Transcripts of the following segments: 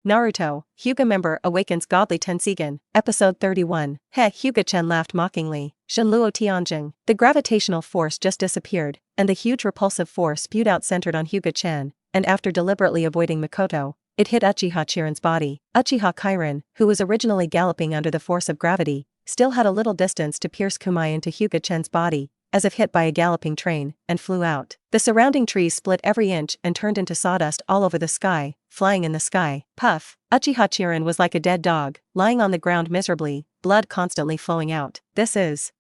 Naruto, Hyuga member awakens godly Tenseigan, episode 31. Heh, Hyuga Chen laughed mockingly. Shenluo Tianjing. The gravitational force just disappeared, and the huge repulsive force spewed out centered on Hyuga Chen, and after deliberately avoiding Mikoto, it hit Uchiha Chirin's body. Uchiha Chirin, who was originally galloping under the force of gravity, still had a little distance to pierce Kumai into Hyuga Chen's body, as if hit by a galloping train, and flew out. The surrounding trees split every inch and turned into sawdust all over the sky, flying in the sky. Puff. Uchiha Chirin was like a dead dog, lying on the ground miserably, blood constantly flowing out. This is.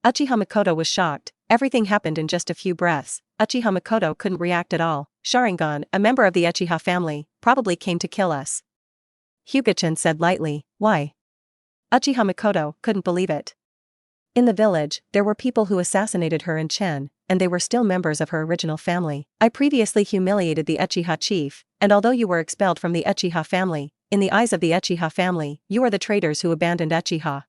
Uchiha Mikoto was shocked. Everything happened in just a few breaths. Uchiha Mikoto couldn't react at all. Sharingan, a member of the Uchiha family, probably came to kill us. Hyuga Chen said lightly. Why? Uchiha Mikoto couldn't believe it. In the village, there were people who assassinated her and Chen, and they were still members of her original family. I previously humiliated the Uchiha chief, and although you were expelled from the Uchiha family, in the eyes of the Uchiha family, you are the traitors who abandoned Uchiha.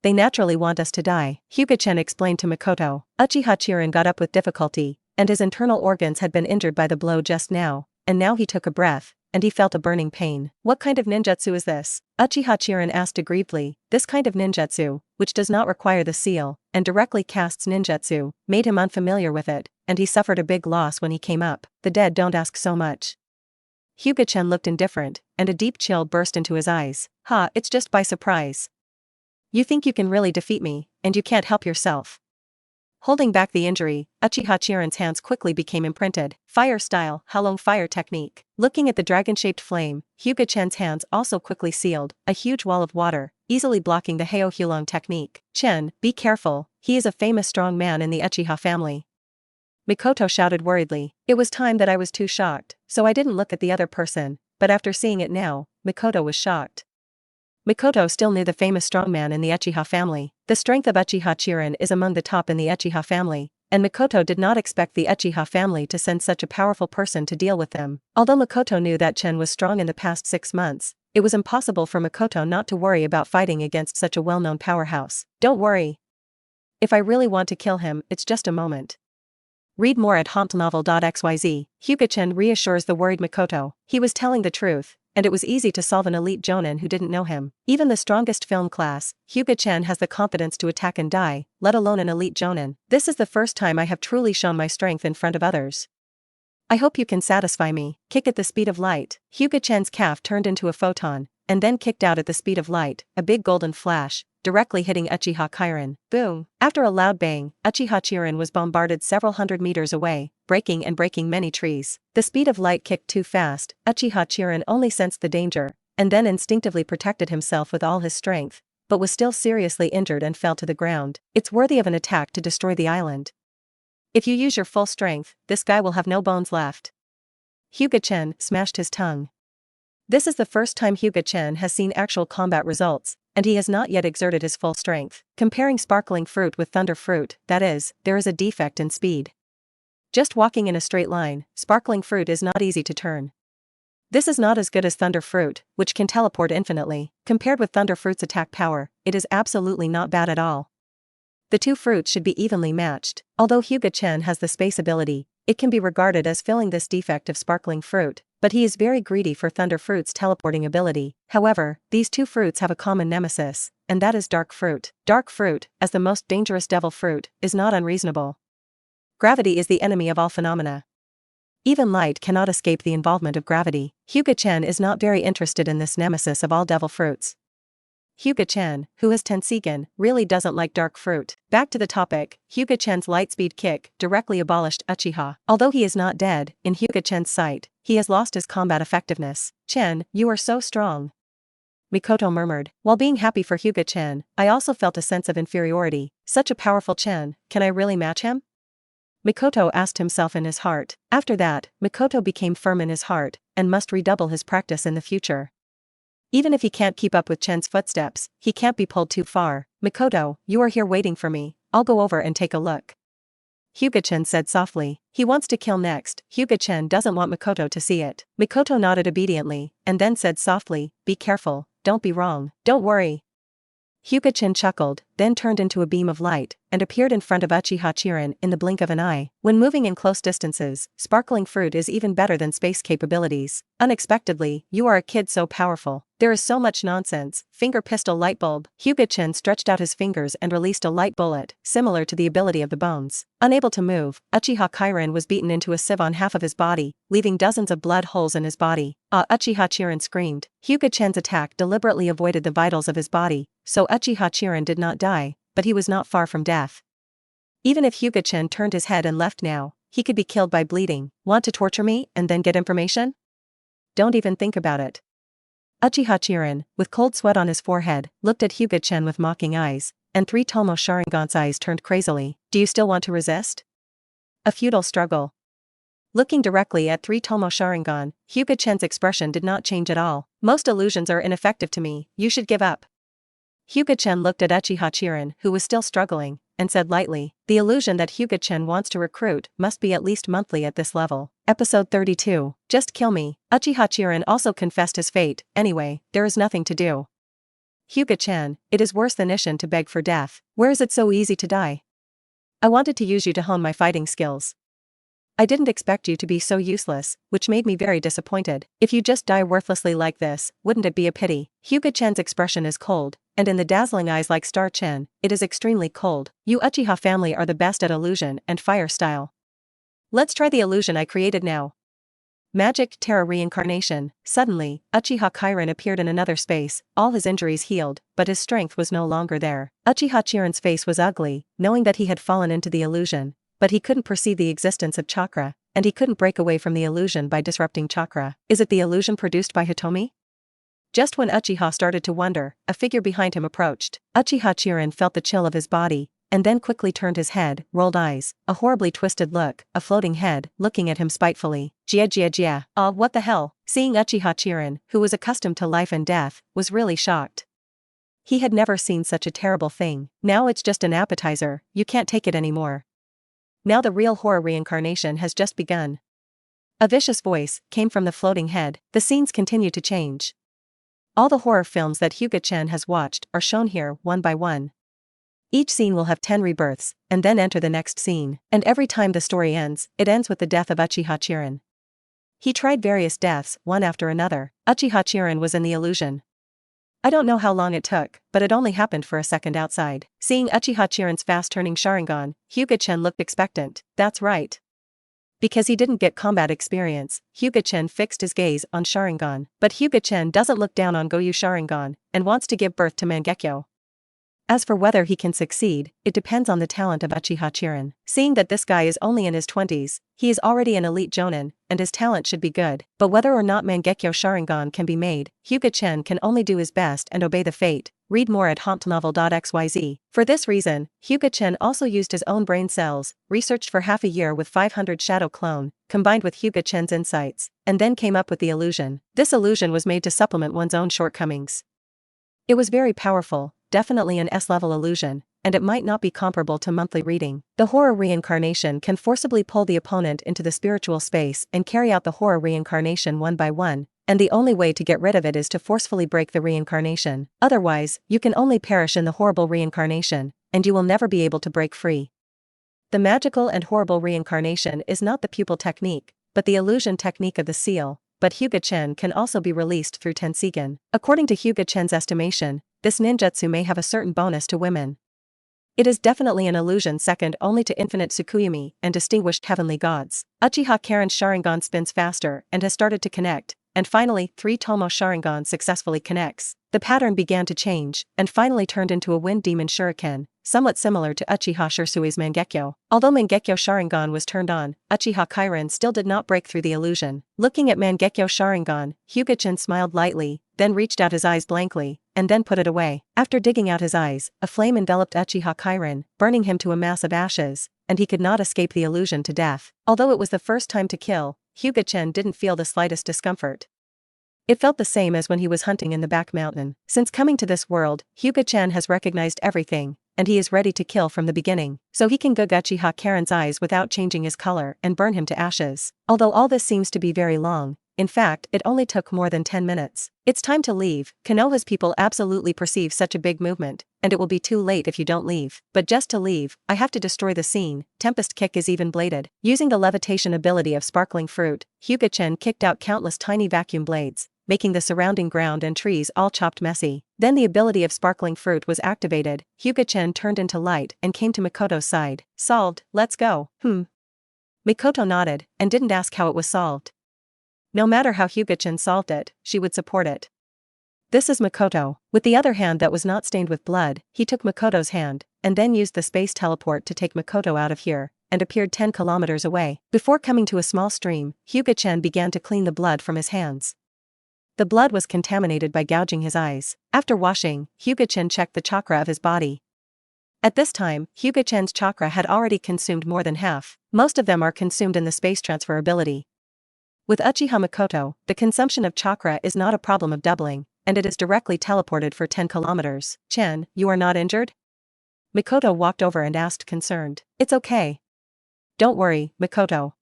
They naturally want us to die, Hyuga Chen explained to Mikoto. Uchiha Chirin got up with difficulty, and his internal organs had been injured by the blow just now, and now he took a breath, and he felt a burning pain. What kind of ninjutsu is this? Uchiha Chirin asked aggrievedly. This kind of ninjutsu, which does not require the seal, and directly casts ninjutsu, made him unfamiliar with it, and he suffered a big loss when he came up. The dead don't ask so much. Hyuga Chen looked indifferent, and a deep chill burst into his eyes. Ha, it's just by surprise. You think you can really defeat me, and you can't help yourself. Holding back the injury, Uchiha Chirin's hands quickly became imprinted. Fire style, Halong fire technique. Looking at the dragon-shaped flame, Hyuga Chen's hands also quickly sealed a huge wall of water, easily blocking the Heo Hulong technique. Chen, be careful, he is a famous strong man in the Uchiha family. Mikoto shouted worriedly. It was time that I was too shocked, so I didn't look at the other person, but after seeing it now, Mikoto was shocked. Mikoto still knew the famous strongman in the Uchiha family. The strength of Uchiha Chirin is among the top in the Uchiha family, and Mikoto did not expect the Uchiha family to send such a powerful person to deal with them. Although Mikoto knew that Chen was strong in the past 6 months, it was impossible for Mikoto not to worry about fighting against such a well-known powerhouse. Don't worry. If I really want to kill him, it's just a moment. Read more at hauntnovel.xyz. Hyuga Chen reassures the worried Mikoto. He was telling the truth, and it was easy to solve an elite jonin who didn't know him. Even the strongest film class, Hyuga Chen has the confidence to attack and die, let alone an elite jonin. This is the first time I have truly shown my strength in front of others. I hope you can satisfy me. Kick at the speed of light. Hyuga Chen's calf turned into a photon, and then kicked out at the speed of light, a big golden flash, directly hitting Uchiha Chirin. Boom! After a loud bang, Uchiha Chirin was bombarded several hundred meters away, breaking and breaking many trees. The speed of light kicked too fast. Uchiha Chirin only sensed the danger, and then instinctively protected himself with all his strength, but was still seriously injured and fell to the ground. It's worthy of an attack to destroy the island. If you use your full strength, this guy will have no bones left. Hyuga Chen smashed his tongue. This is the first time Hyuga Chen has seen actual combat results, and he has not yet exerted his full strength. Comparing sparkling fruit with thunder fruit, that is, there is a defect in speed. Just walking in a straight line, sparkling fruit is not easy to turn. This is not as good as thunder fruit, which can teleport infinitely. Compared with thunder fruit's attack power, it is absolutely not bad at all. The two fruits should be evenly matched. Although Hyuga Chen has the space ability, it can be regarded as filling this defect of sparkling fruit, but he is very greedy for thunder fruit's teleporting ability. However, these two fruits have a common nemesis, and that is dark fruit. Dark fruit, as the most dangerous devil fruit, is not unreasonable. Gravity is the enemy of all phenomena. Even light cannot escape the involvement of gravity. Hyuga Chen is not very interested in this nemesis of all devil fruits. Hyuga Chen, who has Tenseigan, really doesn't like dark fruit. Back to the topic, Hyuga Chen's lightspeed kick directly abolished Uchiha. Although he is not dead, in Hyuga Chen's sight, he has lost his combat effectiveness. Chen, you are so strong. Mikoto murmured. While being happy for Hyuga Chen, I also felt a sense of inferiority. Such a powerful Chen, can I really match him? Mikoto asked himself in his heart. After that, Mikoto became firm in his heart, and must redouble his practice in the future. Even if he can't keep up with Chen's footsteps, he can't be pulled too far. Mikoto, you are here waiting for me, I'll go over and take a look. Hyuga Chen said softly. He wants to kill next. Hyuga Chen doesn't want Mikoto to see it. Mikoto nodded obediently, and then said softly, be careful, don't be wrong. Don't worry. Hyuga Chen chuckled, then turned into a beam of light, and appeared in front of Uchiha Chen in the blink of an eye. When moving in close distances, sparkling fruit is even better than space capabilities. Unexpectedly, you are a kid so powerful. There is so much nonsense. Finger pistol light bulb. Hyuga Chen stretched out his fingers and released a light bullet, similar to the ability of the bones. Unable to move, Uchiha Chen was beaten into a sieve on half of his body, leaving dozens of blood holes in his body. Uchiha Chen screamed. Hyuga Chen's attack deliberately avoided the vitals of his body, so Uchiha Chen did not die, but he was not far from death. Even if Hyuga Chen turned his head and left now, he could be killed by bleeding. Want to torture me and then get information? Don't even think about it. Uchiha Chen, with cold sweat on his forehead, looked at Hyuga Chen with mocking eyes, and 3 Tomo Sharingan's eyes turned crazily. Do you still want to resist? A futile struggle. Looking directly at 3 Tomo Sharingan, Hyuga Chen's expression did not change at all. Most illusions are ineffective to me, you should give up. Hyuga Chen looked at Uchiha Chen, who was still struggling, and said lightly, the illusion that Hyuga Chen wants to recruit must be at least monthly at this level. Episode 32. Just kill me. Uchiha Chen also confessed his fate. Anyway, there is nothing to do. Hyuga Chen, it is worse than Ishin to beg for death. Where is it so easy to die? I wanted to use you to hone my fighting skills. I didn't expect you to be so useless, which made me very disappointed. If you just die worthlessly like this, wouldn't it be a pity? Hyuga Chen's expression is cold, and in the dazzling eyes like Star Chen, it is extremely cold. You Uchiha family are the best at illusion and fire style. Let's try the illusion I created now. Magic Terra Reincarnation. Suddenly, Uchiha Chen appeared in another space, all his injuries healed, but his strength was no longer there. Uchiha Chen's face was ugly, knowing that he had fallen into the illusion, but he couldn't perceive the existence of chakra, and he couldn't break away from the illusion by disrupting chakra. Is it the illusion produced by Hitomi? Just when Uchiha started to wonder, a figure behind him approached. Uchiha Chen felt the chill of his body, and then quickly turned his head, rolled eyes, a horribly twisted look, a floating head, looking at him spitefully. Jia. What the hell? Seeing Uchiha Chen, who was accustomed to life and death, was really shocked. He had never seen such a terrible thing. Now it's just an appetizer, you can't take it anymore. Now the real horror reincarnation has just begun. A vicious voice came from the floating head. The scenes continue to change. All the horror films that Hyuga Chen has watched are shown here one by one. Each scene will have 10 rebirths, and then enter the next scene, and every time the story ends, it ends with the death of Uchiha Chen. He tried various deaths, one after another. Uchiha Chen was in the illusion. I don't know how long it took, but it only happened for a second outside. Seeing Uchiha Chen's fast-turning Sharingan, Hyuga Chen looked expectant. That's right. Because he didn't get combat experience, Hyuga Chen fixed his gaze on Sharingan. But Hyuga Chen doesn't look down on Goyu Sharingan, and wants to give birth to Mangekyo. As for whether he can succeed, it depends on the talent of Uchiha Chen. Seeing that this guy is only in his 20s, he is already an elite jonin, and his talent should be good. But whether or not Mangekyo Sharingan can be made, Hyuga Chen can only do his best and obey the fate. Read more at hontnovel.xyz. For this reason, Hyuga Chen also used his own brain cells, researched for half a year with 500 shadow clone, combined with Hyuga Chen's insights, and then came up with the illusion. This illusion was made to supplement one's own shortcomings. It was very powerful. Definitely an S-level illusion, and it might not be comparable to monthly reading. The horror reincarnation can forcibly pull the opponent into the spiritual space and carry out the horror reincarnation one by one, and the only way to get rid of it is to forcefully break the reincarnation. Otherwise, you can only perish in the horrible reincarnation, and you will never be able to break free. The magical and horrible reincarnation is not the pupil technique, but the illusion technique of the seal, but Hyuga Chen can also be released through Tenseigan. According to Hyuga Chen's estimation, this ninjutsu may have a certain bonus to women. It is definitely an illusion second only to infinite Tsukuyomi and distinguished heavenly gods. Uchiha Karen's Sharingan spins faster and has started to connect, and finally 3 Tomo Sharingan successfully connects. The pattern began to change, and finally turned into a wind demon shuriken, somewhat similar to Uchiha Shirsui's Mangekyo. Although Mangekyo Sharingan was turned on, Uchiha Karen still did not break through the illusion. Looking at Mangekyo Sharingan, Hyuga Chen smiled lightly, then reached out his eyes blankly, and then put it away. After digging out his eyes, a flame enveloped Uchiha Karen, burning him to a mass of ashes, and he could not escape the illusion to death. Although it was the first time to kill, Hyuga Chen didn't feel the slightest discomfort. It felt the same as when he was hunting in the back mountain. Since coming to this world, Hyuga Chen has recognized everything, and he is ready to kill from the beginning. So he can gug Uchiha Karen's eyes without changing his color and burn him to ashes. Although all this seems to be very long, in fact it only took more than 10 minutes. It's time to leave. Konoha's people absolutely perceive such a big movement, and it will be too late if you don't leave. But just to leave, I have to destroy the scene. Tempest kick is even bladed. Using the levitation ability of sparkling fruit, Hyuga Chen kicked out countless tiny vacuum blades, making the surrounding ground and trees all chopped messy. Then the ability of sparkling fruit was activated. Hyuga Chen turned into light and came to Mikoto's side. Solved, let's go. Mikoto nodded, and didn't ask how it was solved. No matter how Hyuga Chen solved it, she would support it. This is Mikoto. With the other hand that was not stained with blood, he took Mikoto's hand, and then used the space teleport to take Mikoto out of here, and appeared 10 kilometers away. Before coming to a small stream, Hyuga Chen began to clean the blood from his hands. The blood was contaminated by gouging his eyes. After washing, Hyuga Chen checked the chakra of his body. At this time, Hyuga Chen's chakra had already consumed more than half. Most of them are consumed in the space transfer ability. With Uchiha Mikoto, the consumption of chakra is not a problem of doubling, and it is directly teleported for 10 kilometers. Chen, you are not injured? Mikoto walked over and asked concerned. It's okay. Don't worry, Mikoto.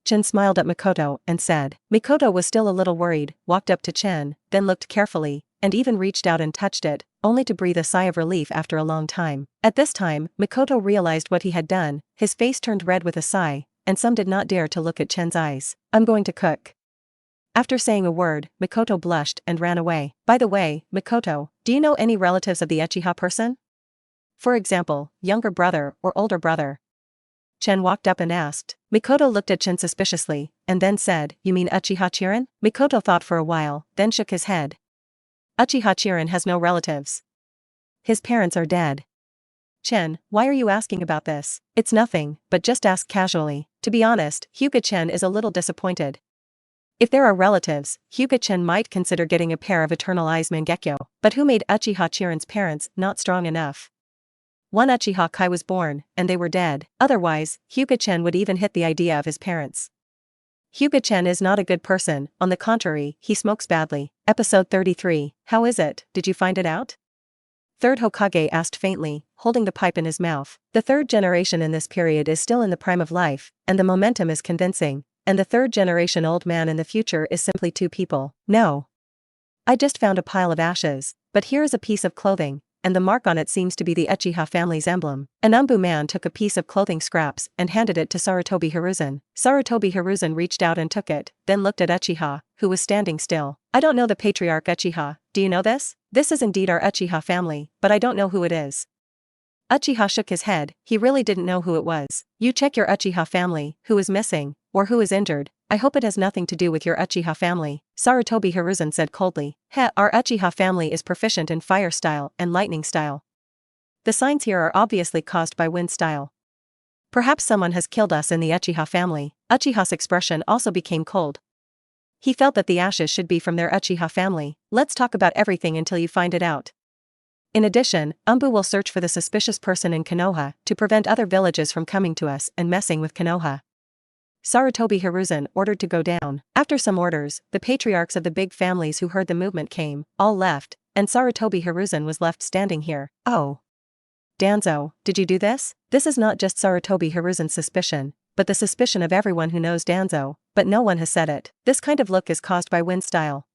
Chen smiled at Mikoto and said. Mikoto was still a little worried, walked up to Chen, then looked carefully, and even reached out and touched it, only to breathe a sigh of relief after a long time. At this time, Mikoto realized what he had done, his face turned red with a sigh, and some did not dare to look at Chen's eyes. I'm going to cook. After saying a word, Mikoto blushed and ran away. By the way, Mikoto, do you know any relatives of the Uchiha person? For example, younger brother or older brother? Chen walked up and asked. Mikoto looked at Chen suspiciously, and then said, You mean Uchiha Chirin? Mikoto thought for a while, then shook his head. Uchiha Chirin has no relatives. His parents are dead. Chen, why are you asking about this? It's nothing, but just ask casually. To be honest, Hyuga Chen is a little disappointed. If there are relatives, Hyuga Chen might consider getting a pair of Eternal Eyes Mangekyo. But who made Uchiha Chirin's parents not strong enough? One Uchiha Kai was born, and they were dead. Otherwise, Hyuga Chen would even hit the idea of his parents. Hyuga Chen is not a good person, on the contrary, he smokes badly. Episode 33, How is it, did you find it out? Third Hokage asked faintly, holding the pipe in his mouth. The third generation in this period is still in the prime of life, and the momentum is convincing, and the third generation old man in the future is simply 2 people. No. I just found a pile of ashes, but here is a piece of clothing, and the mark on it seems to be the Uchiha family's emblem. An Umbu man took a piece of clothing scraps and handed it to Sarutobi Hiruzen. Sarutobi Hiruzen reached out and took it, then looked at Uchiha, who was standing still. I don't know the patriarch Uchiha, do you know this? This is indeed our Uchiha family, but I don't know who it is. Uchiha shook his head, he really didn't know who it was. You check your Uchiha family, who is missing, or who is injured. I hope it has nothing to do with your Uchiha family, Sarutobi Hiruzen said coldly. Our Uchiha family is proficient in fire style and lightning style. The signs here are obviously caused by wind style. Perhaps someone has killed us in the Uchiha family. Uchiha's expression also became cold. He felt that the ashes should be from their Uchiha family. Let's talk about everything until you find it out. In addition, Umbu will search for the suspicious person in Konoha to prevent other villages from coming to us and messing with Konoha. Sarutobi Hiruzen ordered to go down. After some orders, the patriarchs of the big families who heard the movement came, all left, and Sarutobi Hiruzen was left standing here. Oh. Danzo, did you do this? This is not just Sarutobi Hiruzen's suspicion, but the suspicion of everyone who knows Danzo, but no one has said it. This kind of look is caused by wind style.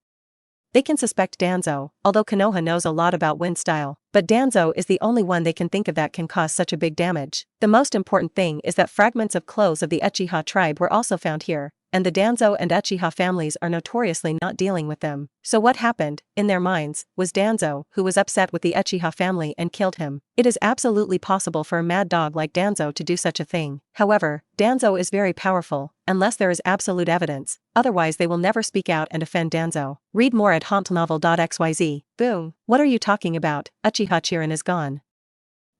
They can suspect Danzo, although Konoha knows a lot about wind style, but Danzo is the only one they can think of that can cause such a big damage. The most important thing is that fragments of clothes of the Uchiha tribe were also found here, and the Danzo and Uchiha families are notoriously not dealing with them. So what happened, in their minds, was Danzo, who was upset with the Uchiha family and killed him. It is absolutely possible for a mad dog like Danzo to do such a thing. However, Danzo is very powerful, unless there is absolute evidence, otherwise they will never speak out and offend Danzo. Read more at hauntnovel.xyz. Boom. What are you talking about? Uchiha Chirin is gone.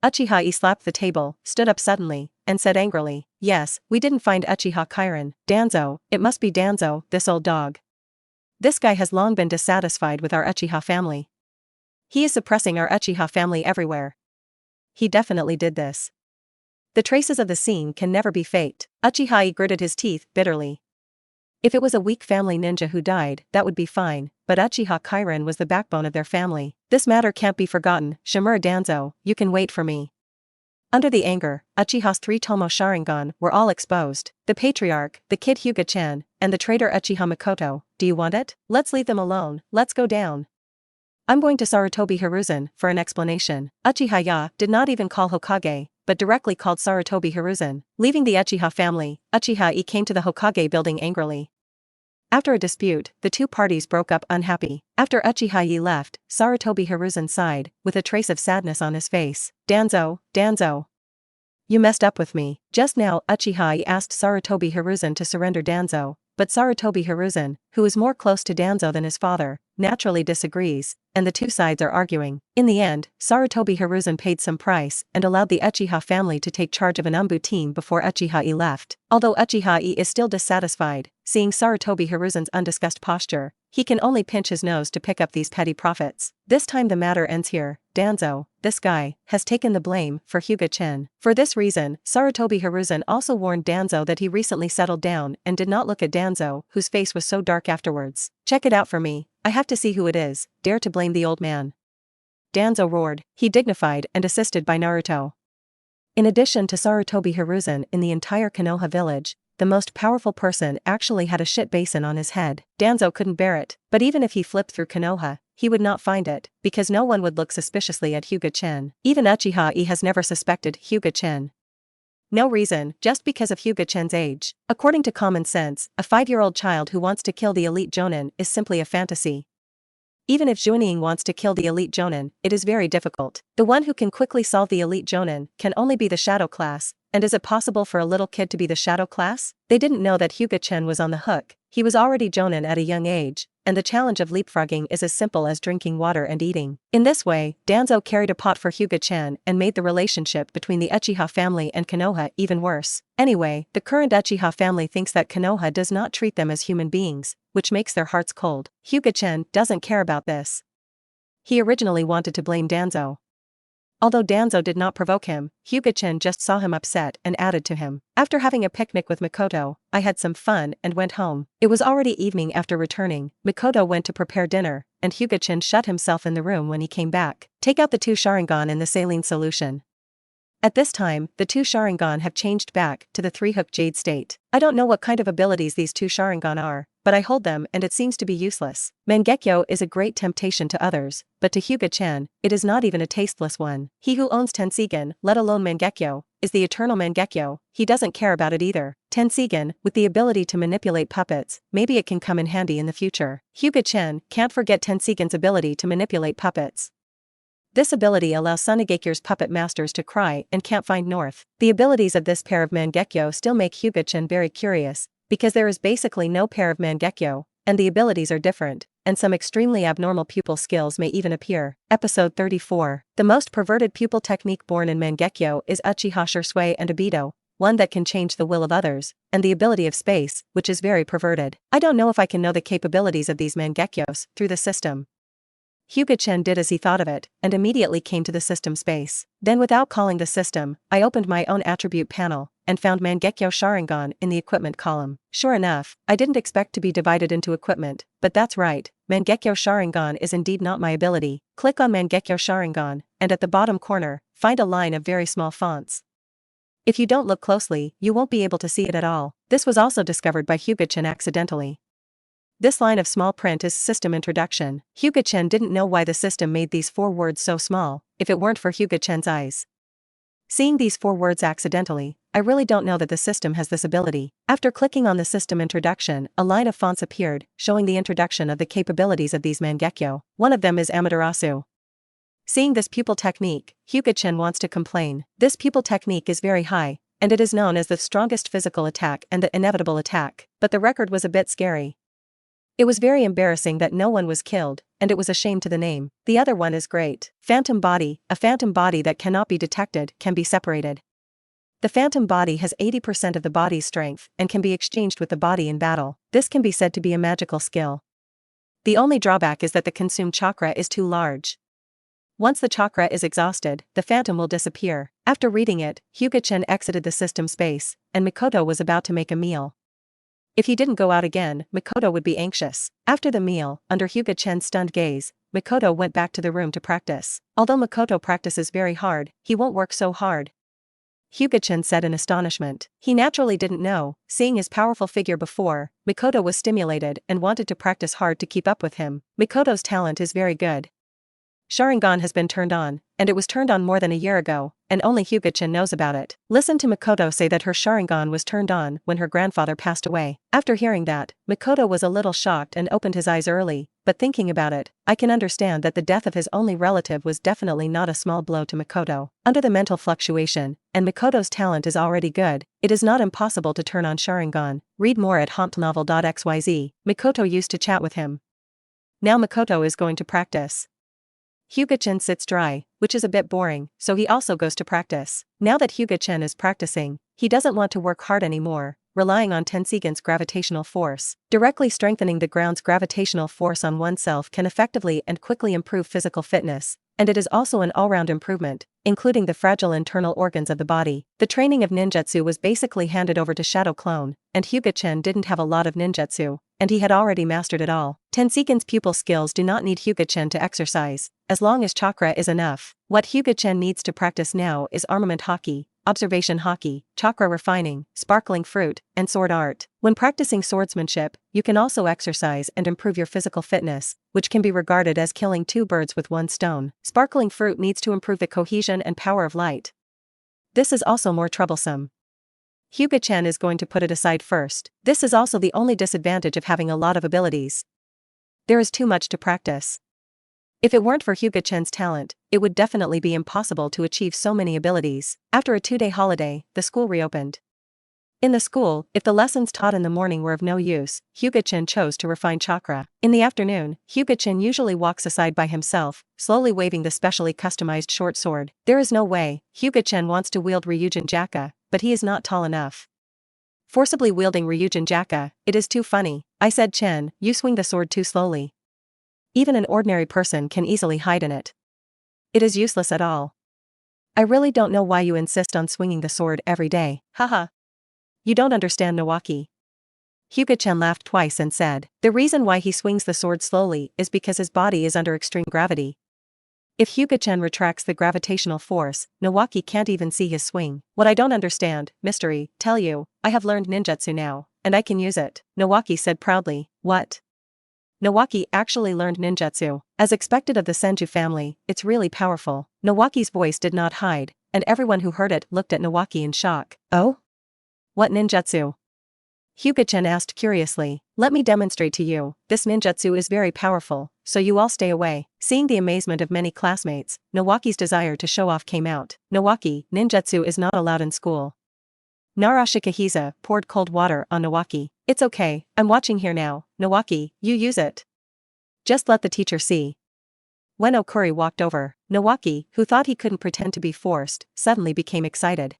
Uchiha slapped the table, stood up suddenly, and said angrily, Yes, we didn't find Uchiha Chirin. Danzo, it must be Danzo, this old dog. This guy has long been dissatisfied with our Uchiha family. He is suppressing our Uchiha family everywhere. He definitely did this. The traces of the scene can never be faked. Uchiha gritted his teeth bitterly. If it was a weak family ninja who died, that would be fine, but Uchiha Chirin was the backbone of their family. This matter can't be forgotten. Shimura Danzo, you can wait for me. Under the anger, Uchiha's 3 Tomo Sharingan were all exposed. The patriarch, the kid Hyuga Chen, and the traitor Uchiha Mikoto. Do you want it? Let's leave them alone, let's go down. I'm going to Sarutobi Hiruzen for an explanation. Uchiha did not even call Hokage, but directly called Sarutobi Hiruzen. Leaving the Uchiha family, Uchiha came to the Hokage building angrily. After a dispute, the two parties broke up unhappy. After Uchiha left, Sarutobi Hiruzen sighed, with a trace of sadness on his face. Danzo. You messed up with me. Just now, Uchiha asked Sarutobi Hiruzen to surrender Danzo, but Sarutobi Hiruzen, who is more close to Danzo than his father, naturally disagrees, and the two sides are arguing. In the end, Sarutobi Hiruzen paid some price and allowed the Uchiha family to take charge of an Umbu team before Uchiha left. Although Uchiha is still dissatisfied, seeing Sarutobi Hiruzen's undiscussed posture, he can only pinch his nose to pick up these petty profits. This time the matter ends here. Danzo, this guy, has taken the blame for Hyuga Chen. For this reason, Sarutobi Hiruzen also warned Danzo that he recently settled down and did not look at Danzo, whose face was so dark afterwards. Check it out for me, I have to see who it is, dare to blame the old man. Danzo roared, he dignified and assisted by Naruto. In addition to Sarutobi Hiruzen in the entire Konoha village, the most powerful person actually had a shit basin on his head. Danzo couldn't bear it, but even if he flipped through Konoha, he would not find it, because no one would look suspiciously at Hyuga Chen. Even Uchiha has never suspected Hyuga Chen. No reason, just because of Hyuga Chen's age. According to common sense, a 5-year-old child who wants to kill the elite Jonin is simply a fantasy. Even if Junying wants to kill the elite Jonin, it is very difficult. The one who can quickly solve the elite Jonin can only be the shadow class, and is it possible for a little kid to be the shadow class? They didn't know that Hyuga Chen was on the hook. He was already Jonin at a young age, and the challenge of leapfrogging is as simple as drinking water and eating. In this way, Danzo carried a pot for Hyuga Chen and made the relationship between the Uchiha family and Konoha even worse. Anyway, the current Uchiha family thinks that Konoha does not treat them as human beings, which makes their hearts cold. Hyuga Chen doesn't care about this. He originally wanted to blame Danzo. Although Danzo did not provoke him, Hyuga Chen just saw him upset and added to him. After having a picnic with Mikoto, I had some fun and went home. It was already evening after returning. Mikoto went to prepare dinner, and Hyuga Chen shut himself in the room when he came back. Take out the 2 sharingan in the saline solution. At this time, the 2 sharingan have changed back to the 3-hook jade state. I don't know what kind of abilities these 2 sharingan are, but I hold them and it seems to be useless. Mangekyo is a great temptation to others, but to Hyuga Chen, it is not even a tasteless one. He who owns Tenseigan, let alone Mangekyo, is the eternal Mangekyo. He doesn't care about it either. Tenseigan, with the ability to manipulate puppets, maybe it can come in handy in the future. Hyuga Chen can't forget Tenseigan's ability to manipulate puppets. This ability allows Sunigekyo's puppet masters to cry and can't find north. The abilities of this pair of Mangekyo still make Hyuga Chen very curious, because there is basically no pair of Mangekyo, and the abilities are different, and some extremely abnormal pupil skills may even appear. Episode 34. The most perverted pupil technique born in Mangekyo is Uchiha Shui and Abido, one that can change the will of others, and the ability of space, which is very perverted. I don't know if I can know the capabilities of these Mangekyos through the system. Hyuga Chen did as he thought of it, and immediately came to the system space. Then without calling the system, I opened my own attribute panel, and found Mangekyo Sharingan in the equipment column. Sure enough, I didn't expect to be divided into equipment, but that's right, Mangekyo Sharingan is indeed not my ability. Click on Mangekyo Sharingan, and at the bottom corner, find a line of very small fonts. If you don't look closely, you won't be able to see it at all. This was also discovered by Hyuga Chen accidentally. This line of small print is System Introduction. Hyuga Chen didn't know why the system made these 4 words so small, if it weren't for Hyuga Chen's eyes. Seeing these 4 words accidentally, I really don't know that the system has this ability. After clicking on the System Introduction, a line of fonts appeared, showing the introduction of the capabilities of these Mangekyo. One of them is Amaterasu. Seeing this pupil technique, Hyuga Chen wants to complain. This pupil technique is very high, and it is known as the strongest physical attack and the inevitable attack, but the record was a bit scary. It was very embarrassing that no one was killed, and it was a shame to the name. The other one is great. Phantom body, a phantom body that cannot be detected, can be separated. The phantom body has 80% of the body's strength, and can be exchanged with the body in battle. This can be said to be a magical skill. The only drawback is that the consumed chakra is too large. Once the chakra is exhausted, the phantom will disappear. After reading it, Hyuga Chen exited the system space, and Mikoto was about to make a meal. If he didn't go out again, Mikoto would be anxious. After the meal, under Hyuga Chen's stunned gaze, Mikoto went back to the room to practice. Although Mikoto practices very hard, he won't work so hard. Hyuga Chen said in astonishment. He naturally didn't know, seeing his powerful figure before, Mikoto was stimulated and wanted to practice hard to keep up with him. Mikoto's talent is very good. Sharingan has been turned on, and it was turned on more than a year ago, and only Hyuga Chen knows about it. Listen to Makoto say that her Sharingan was turned on when her grandfather passed away. After hearing that, Makoto was a little shocked and opened his eyes early, but thinking about it, I can understand that the death of his only relative was definitely not a small blow to Makoto. Under the mental fluctuation, and Makoto's talent is already good, it is not impossible to turn on Sharingan. Read more at hompnovel.xyz. Makoto used to chat with him. Now Makoto is going to practice. Hyuga Chen sits dry, which is a bit boring, so he also goes to practice. Now that Hyuga Chen is practicing, he doesn't want to work hard anymore, relying on Tenseigan's gravitational force. Directly strengthening the ground's gravitational force on oneself can effectively and quickly improve physical fitness, and it is also an all-round improvement, including the fragile internal organs of the body. The training of ninjutsu was basically handed over to Shadow Clone, and Hyuga Chen didn't have a lot of ninjutsu, and he had already mastered it all. Tenseigan's pupil skills do not need Hyuga Chen to exercise, as long as chakra is enough. What Hyuga Chen needs to practice now is armament hockey, observation hockey, chakra refining, sparkling fruit, and sword art. When practicing swordsmanship, you can also exercise and improve your physical fitness, which can be regarded as killing two birds with one stone. Sparkling fruit needs to improve the cohesion and power of light. This is also more troublesome. Hyuga Chen is going to put it aside first. This is also the only disadvantage of having a lot of abilities. There is too much to practice. If it weren't for Hyuga Chen's talent, it would definitely be impossible to achieve so many abilities. After a 2-day holiday, the school reopened. In the school, if the lessons taught in the morning were of no use, Hyuga Chen chose to refine chakra. In the afternoon, Hyuga Chen usually walks aside by himself, slowly waving the specially customized short sword. There is no way, Hyuga Chen wants to wield Ryujin Jakka, but he is not tall enough. Forcibly wielding Ryujin Jakka, it is too funny. I said, Chen, you swing the sword too slowly. Even an ordinary person can easily hide in it. It is useless at all. I really don't know why you insist on swinging the sword every day. Haha. You don't understand Nawaki. Hyuga Chen laughed twice and said, the reason why he swings the sword slowly is because his body is under extreme gravity. If Hyuga Chen retracts the gravitational force, Nawaki can't even see his swing. What I don't understand, mystery, tell you, I have learned ninjutsu now, and I can use it, Nawaki said proudly. What? Nawaki actually learned ninjutsu. As expected of the Senju family, it's really powerful. Nawaki's voice did not hide, and everyone who heard it looked at Nawaki in shock. Oh? What ninjutsu? Hyuga Chen asked curiously. Let me demonstrate to you. This ninjutsu is very powerful, so you all stay away. Seeing the amazement of many classmates, Nawaki's desire to show off came out. Nawaki, ninjutsu is not allowed in school. Narashikahiza poured cold water on Nawaki. It's okay, I'm watching here now. Nawaki, you use it. Just let the teacher see. When Okuri walked over, Nawaki, who thought he couldn't pretend to be forced, suddenly became excited.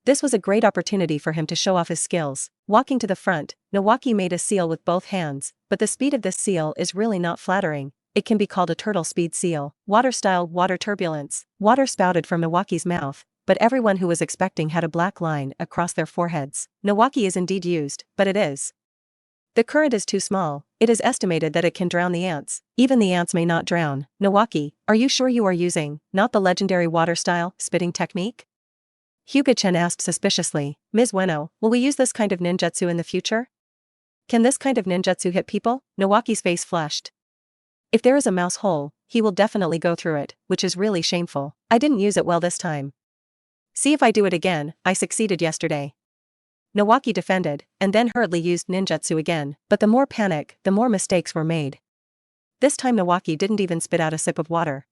This was a great opportunity for him to show off his skills. Walking to the front, Nawaki made a seal with both hands, but the speed of this seal is really not flattering. It can be called a turtle speed seal. Water-style water turbulence. Water spouted from Nawaki's mouth, but everyone who was expecting had a black line across their foreheads. Nawaki is indeed used, but it is. The current is too small. It is estimated that it can drown the ants. Even the ants may not drown. Nawaki, are you sure you are using, not the legendary water-style, spitting technique? Hyuga Chen asked suspiciously. Ms. Ueno, will we use this kind of ninjutsu in the future? Can this kind of ninjutsu hit people? Nawaki's face flushed. If there is a mouse hole, he will definitely go through it, which is really shameful. I didn't use it well this time. See if I do it again, I succeeded yesterday. Nawaki defended, and then hurriedly used ninjutsu again, but the more panic, the more mistakes were made. This time Nawaki didn't even spit out a sip of water.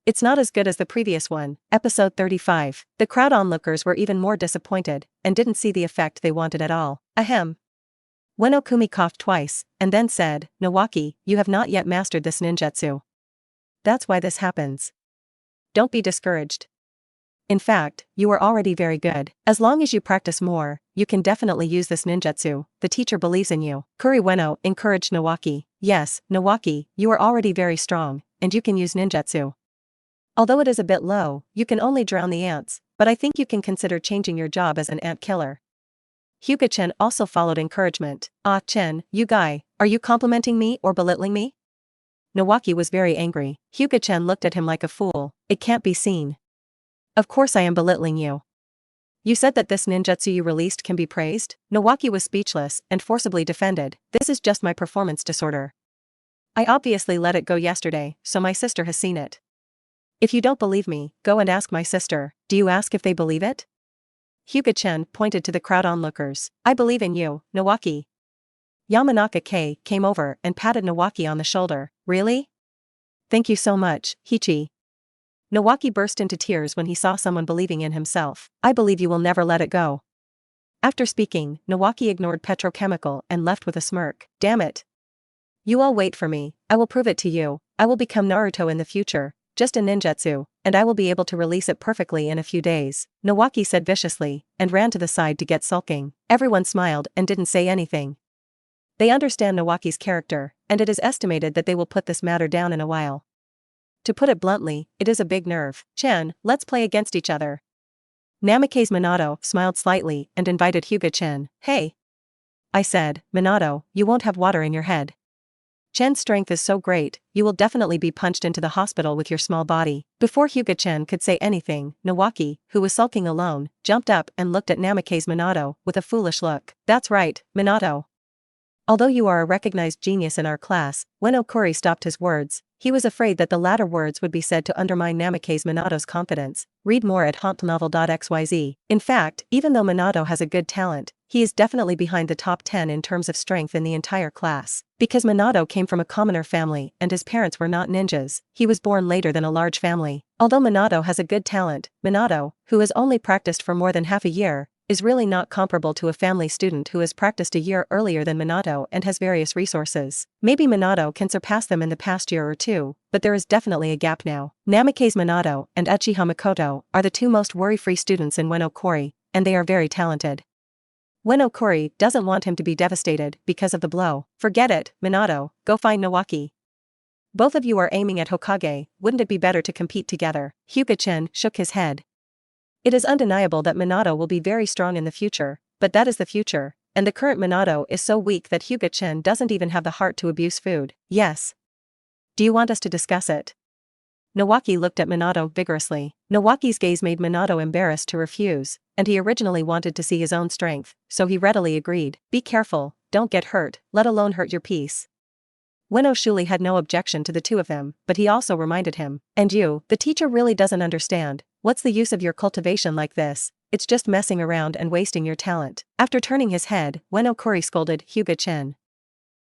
It's not as good as the previous one. Episode 35. The crowd onlookers were even more disappointed, and didn't see the effect they wanted at all. Ahem. Ueno Kumi coughed twice, and then said, Nawaki, you have not yet mastered this ninjutsu. That's why this happens. Don't be discouraged. In fact, you are already very good. As long as you practice more, you can definitely use this ninjutsu. The teacher believes in you. Kuri Ueno encouraged Nawaki. Yes, Nawaki, you are already very strong, and you can use ninjutsu. Although it is a bit low, you can only drown the ants, but I think you can consider changing your job as an ant killer. Hyuga Chen also followed encouragement. Ah, Chen, you guy, are you complimenting me or belittling me? Nawaki was very angry. Hyuga Chen looked at him like a fool. It can't be seen. Of course I am belittling you. You said that this ninjutsu you released can be praised? Nawaki was speechless and forcibly defended. This is just my performance disorder. I obviously let it go yesterday, so my sister has seen it. If you don't believe me, go and ask my sister. Do you ask if they believe it? Hyuga Chen pointed to the crowd onlookers. I believe in you, Nawaki. Yamanaka K came over and patted Nawaki on the shoulder. Really? Thank you so much, Hichi. Nawaki burst into tears when he saw someone believing in himself. I believe you will never let it go. After speaking, Nawaki ignored petrochemical and left with a smirk. Damn it. You all wait for me, I will prove it to you. I will become Naruto in the future, just a ninjutsu, and I will be able to release it perfectly in a few days, Nawaki said viciously, and ran to the side to get sulking. Everyone smiled and didn't say anything. They understand Nawaki's character, and it is estimated that they will put this matter down in a while. To put it bluntly, it is a big nerve. Chen, let's play against each other. Namake's Minato smiled slightly and invited Hyuga Chen. Hey! I said, Minato, you won't have water in your head. Chen's strength is so great, you will definitely be punched into the hospital with your small body. Before Hyuga Chen could say anything, Nawaki, who was sulking alone, jumped up and looked at Namake's Minato with a foolish look. That's right, Minato. Although you are a recognized genius in our class, when Okuri stopped his words, he was afraid that the latter words would be said to undermine Namake's Minato's confidence. Read more at hauntnovel.xyz. In fact, even though Minato has a good talent, he is definitely behind the top 10 in terms of strength in the entire class. Because Minato came from a commoner family and his parents were not ninjas, he was born later than a large family. Although Minato has a good talent, Minato, who has only practiced for more than half a year, is really not comparable to a family student who has practiced a year earlier than Minato and has various resources. Maybe Minato can surpass them in the past year or two, but there is definitely a gap now. Namake's Minato and Uchiha Makoto are the two most worry-free students in Weno Kori, and they are very talented. Weno Kori doesn't want him to be devastated because of the blow. Forget it, Minato, go find Nawaki. Both of you are aiming at Hokage, wouldn't it be better to compete together? Hyuga Chen shook his head. It is undeniable that Minato will be very strong in the future, but that is the future, and the current Minato is so weak that Hyuga Chen doesn't even have the heart to abuse food. Yes. Do you want us to discuss it? Nawaki looked at Minato vigorously. Nawaki's gaze made Minato embarrassed to refuse, and he originally wanted to see his own strength, so he readily agreed. Be careful, don't get hurt, let alone hurt your peace. Weno Shuli had no objection to the two of them, but he also reminded him. And you, the teacher really doesn't understand. What's the use of your cultivation like this? It's just messing around and wasting your talent. After turning his head, Weno Kuri scolded Hyuga Chen.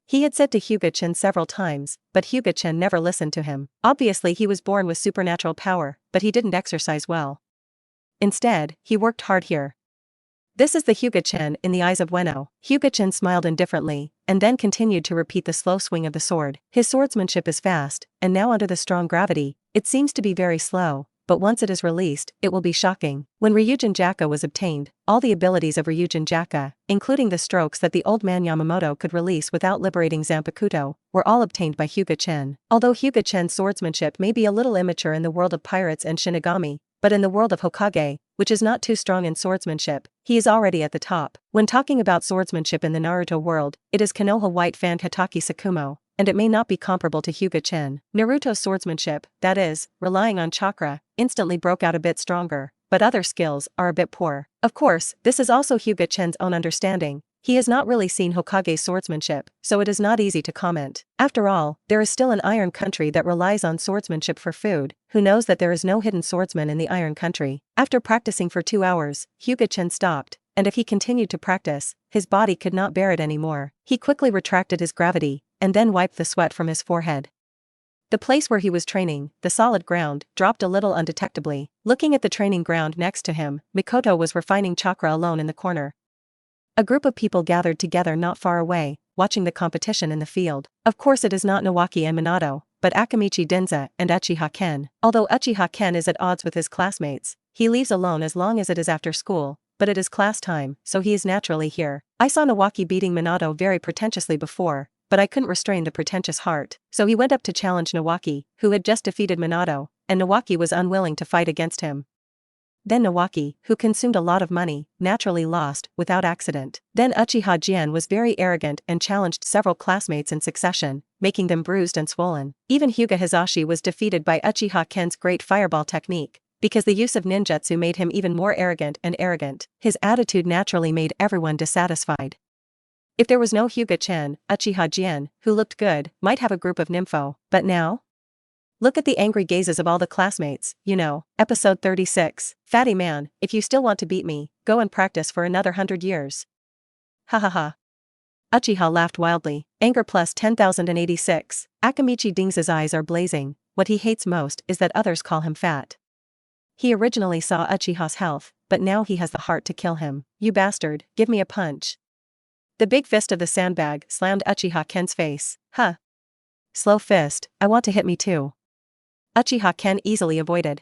He had said to Hyuga Chen several times, but Hyuga Chen never listened to him. Obviously he was born with supernatural power, but he didn't exercise well. Instead, he worked hard here. This is the Hyuga Chen in the eyes of Weno. Hyuga Chen smiled indifferently, and then continued to repeat the slow swing of the sword. His swordsmanship is fast, and now under the strong gravity, it seems to be very slow, but once it is released, it will be shocking. When Ryujin Jaka was obtained, all the abilities of Ryujin Jaka, including the strokes that the old man Yamamoto could release without liberating Zanpakuto, were all obtained by Hyuga Chen. Although Hyuga Chen's swordsmanship may be a little immature in the world of pirates and Shinigami, but in the world of Hokage, which is not too strong in swordsmanship, he is already at the top. When talking about swordsmanship in the Naruto world, it is Konoha White Fan Kataki Sakumo, and it may not be comparable to Hyuga Chen. Naruto's swordsmanship, that is, relying on chakra, instantly broke out a bit stronger, but other skills are a bit poor. Of course, this is also Hyuga Chen's own understanding. He has not really seen Hokage's swordsmanship, so it is not easy to comment. After all, there is still an Iron Country that relies on swordsmanship for food. Who knows that there is no hidden swordsman in the Iron Country? After practicing for 2 hours, Hyuga Chen stopped, and if he continued to practice, his body could not bear it anymore. He quickly retracted his gravity, and then wiped the sweat from his forehead. The place where he was training, the solid ground, dropped a little undetectably. Looking at the training ground next to him, Mikoto was refining chakra alone in the corner. A group of people gathered together not far away, watching the competition in the field. Of course it is not Nawaki and Minato, but Akamichi Denza and Uchiha Ken. Although Uchiha Ken is at odds with his classmates, he leaves alone as long as it is after school, but it is class time, so he is naturally here. I saw Nawaki beating Minato very pretentiously before, but I couldn't restrain the pretentious heart, so he went up to challenge Nawaki, who had just defeated Minato, and Nawaki was unwilling to fight against him. Then Nawaki, who consumed a lot of money, naturally lost, without accident. Then Uchiha Jian was very arrogant and challenged several classmates in succession, making them bruised and swollen. Even Hyuga Hizashi was defeated by Uchiha Ken's great fireball technique, because the use of ninjutsu made him even more arrogant and arrogant. His attitude naturally made everyone dissatisfied. If there was no Hyuga Chen, Uchiha Jian, who looked good, might have a group of nympho. But now? Look at the angry gazes of all the classmates, you know. Episode 36. Fatty man, if you still want to beat me, go and practice for another 100 years. Ha ha ha. Uchiha laughed wildly. Anger plus 10,086. Akamichi Ding's eyes are blazing. What he hates most is that others call him fat. He originally saw Uchiha's health, but now he has the heart to kill him. You bastard, give me a punch. The big fist of the sandbag slammed Uchiha Ken's face. Huh. Slow fist, I want to hit me too. Uchiha Ken easily avoided.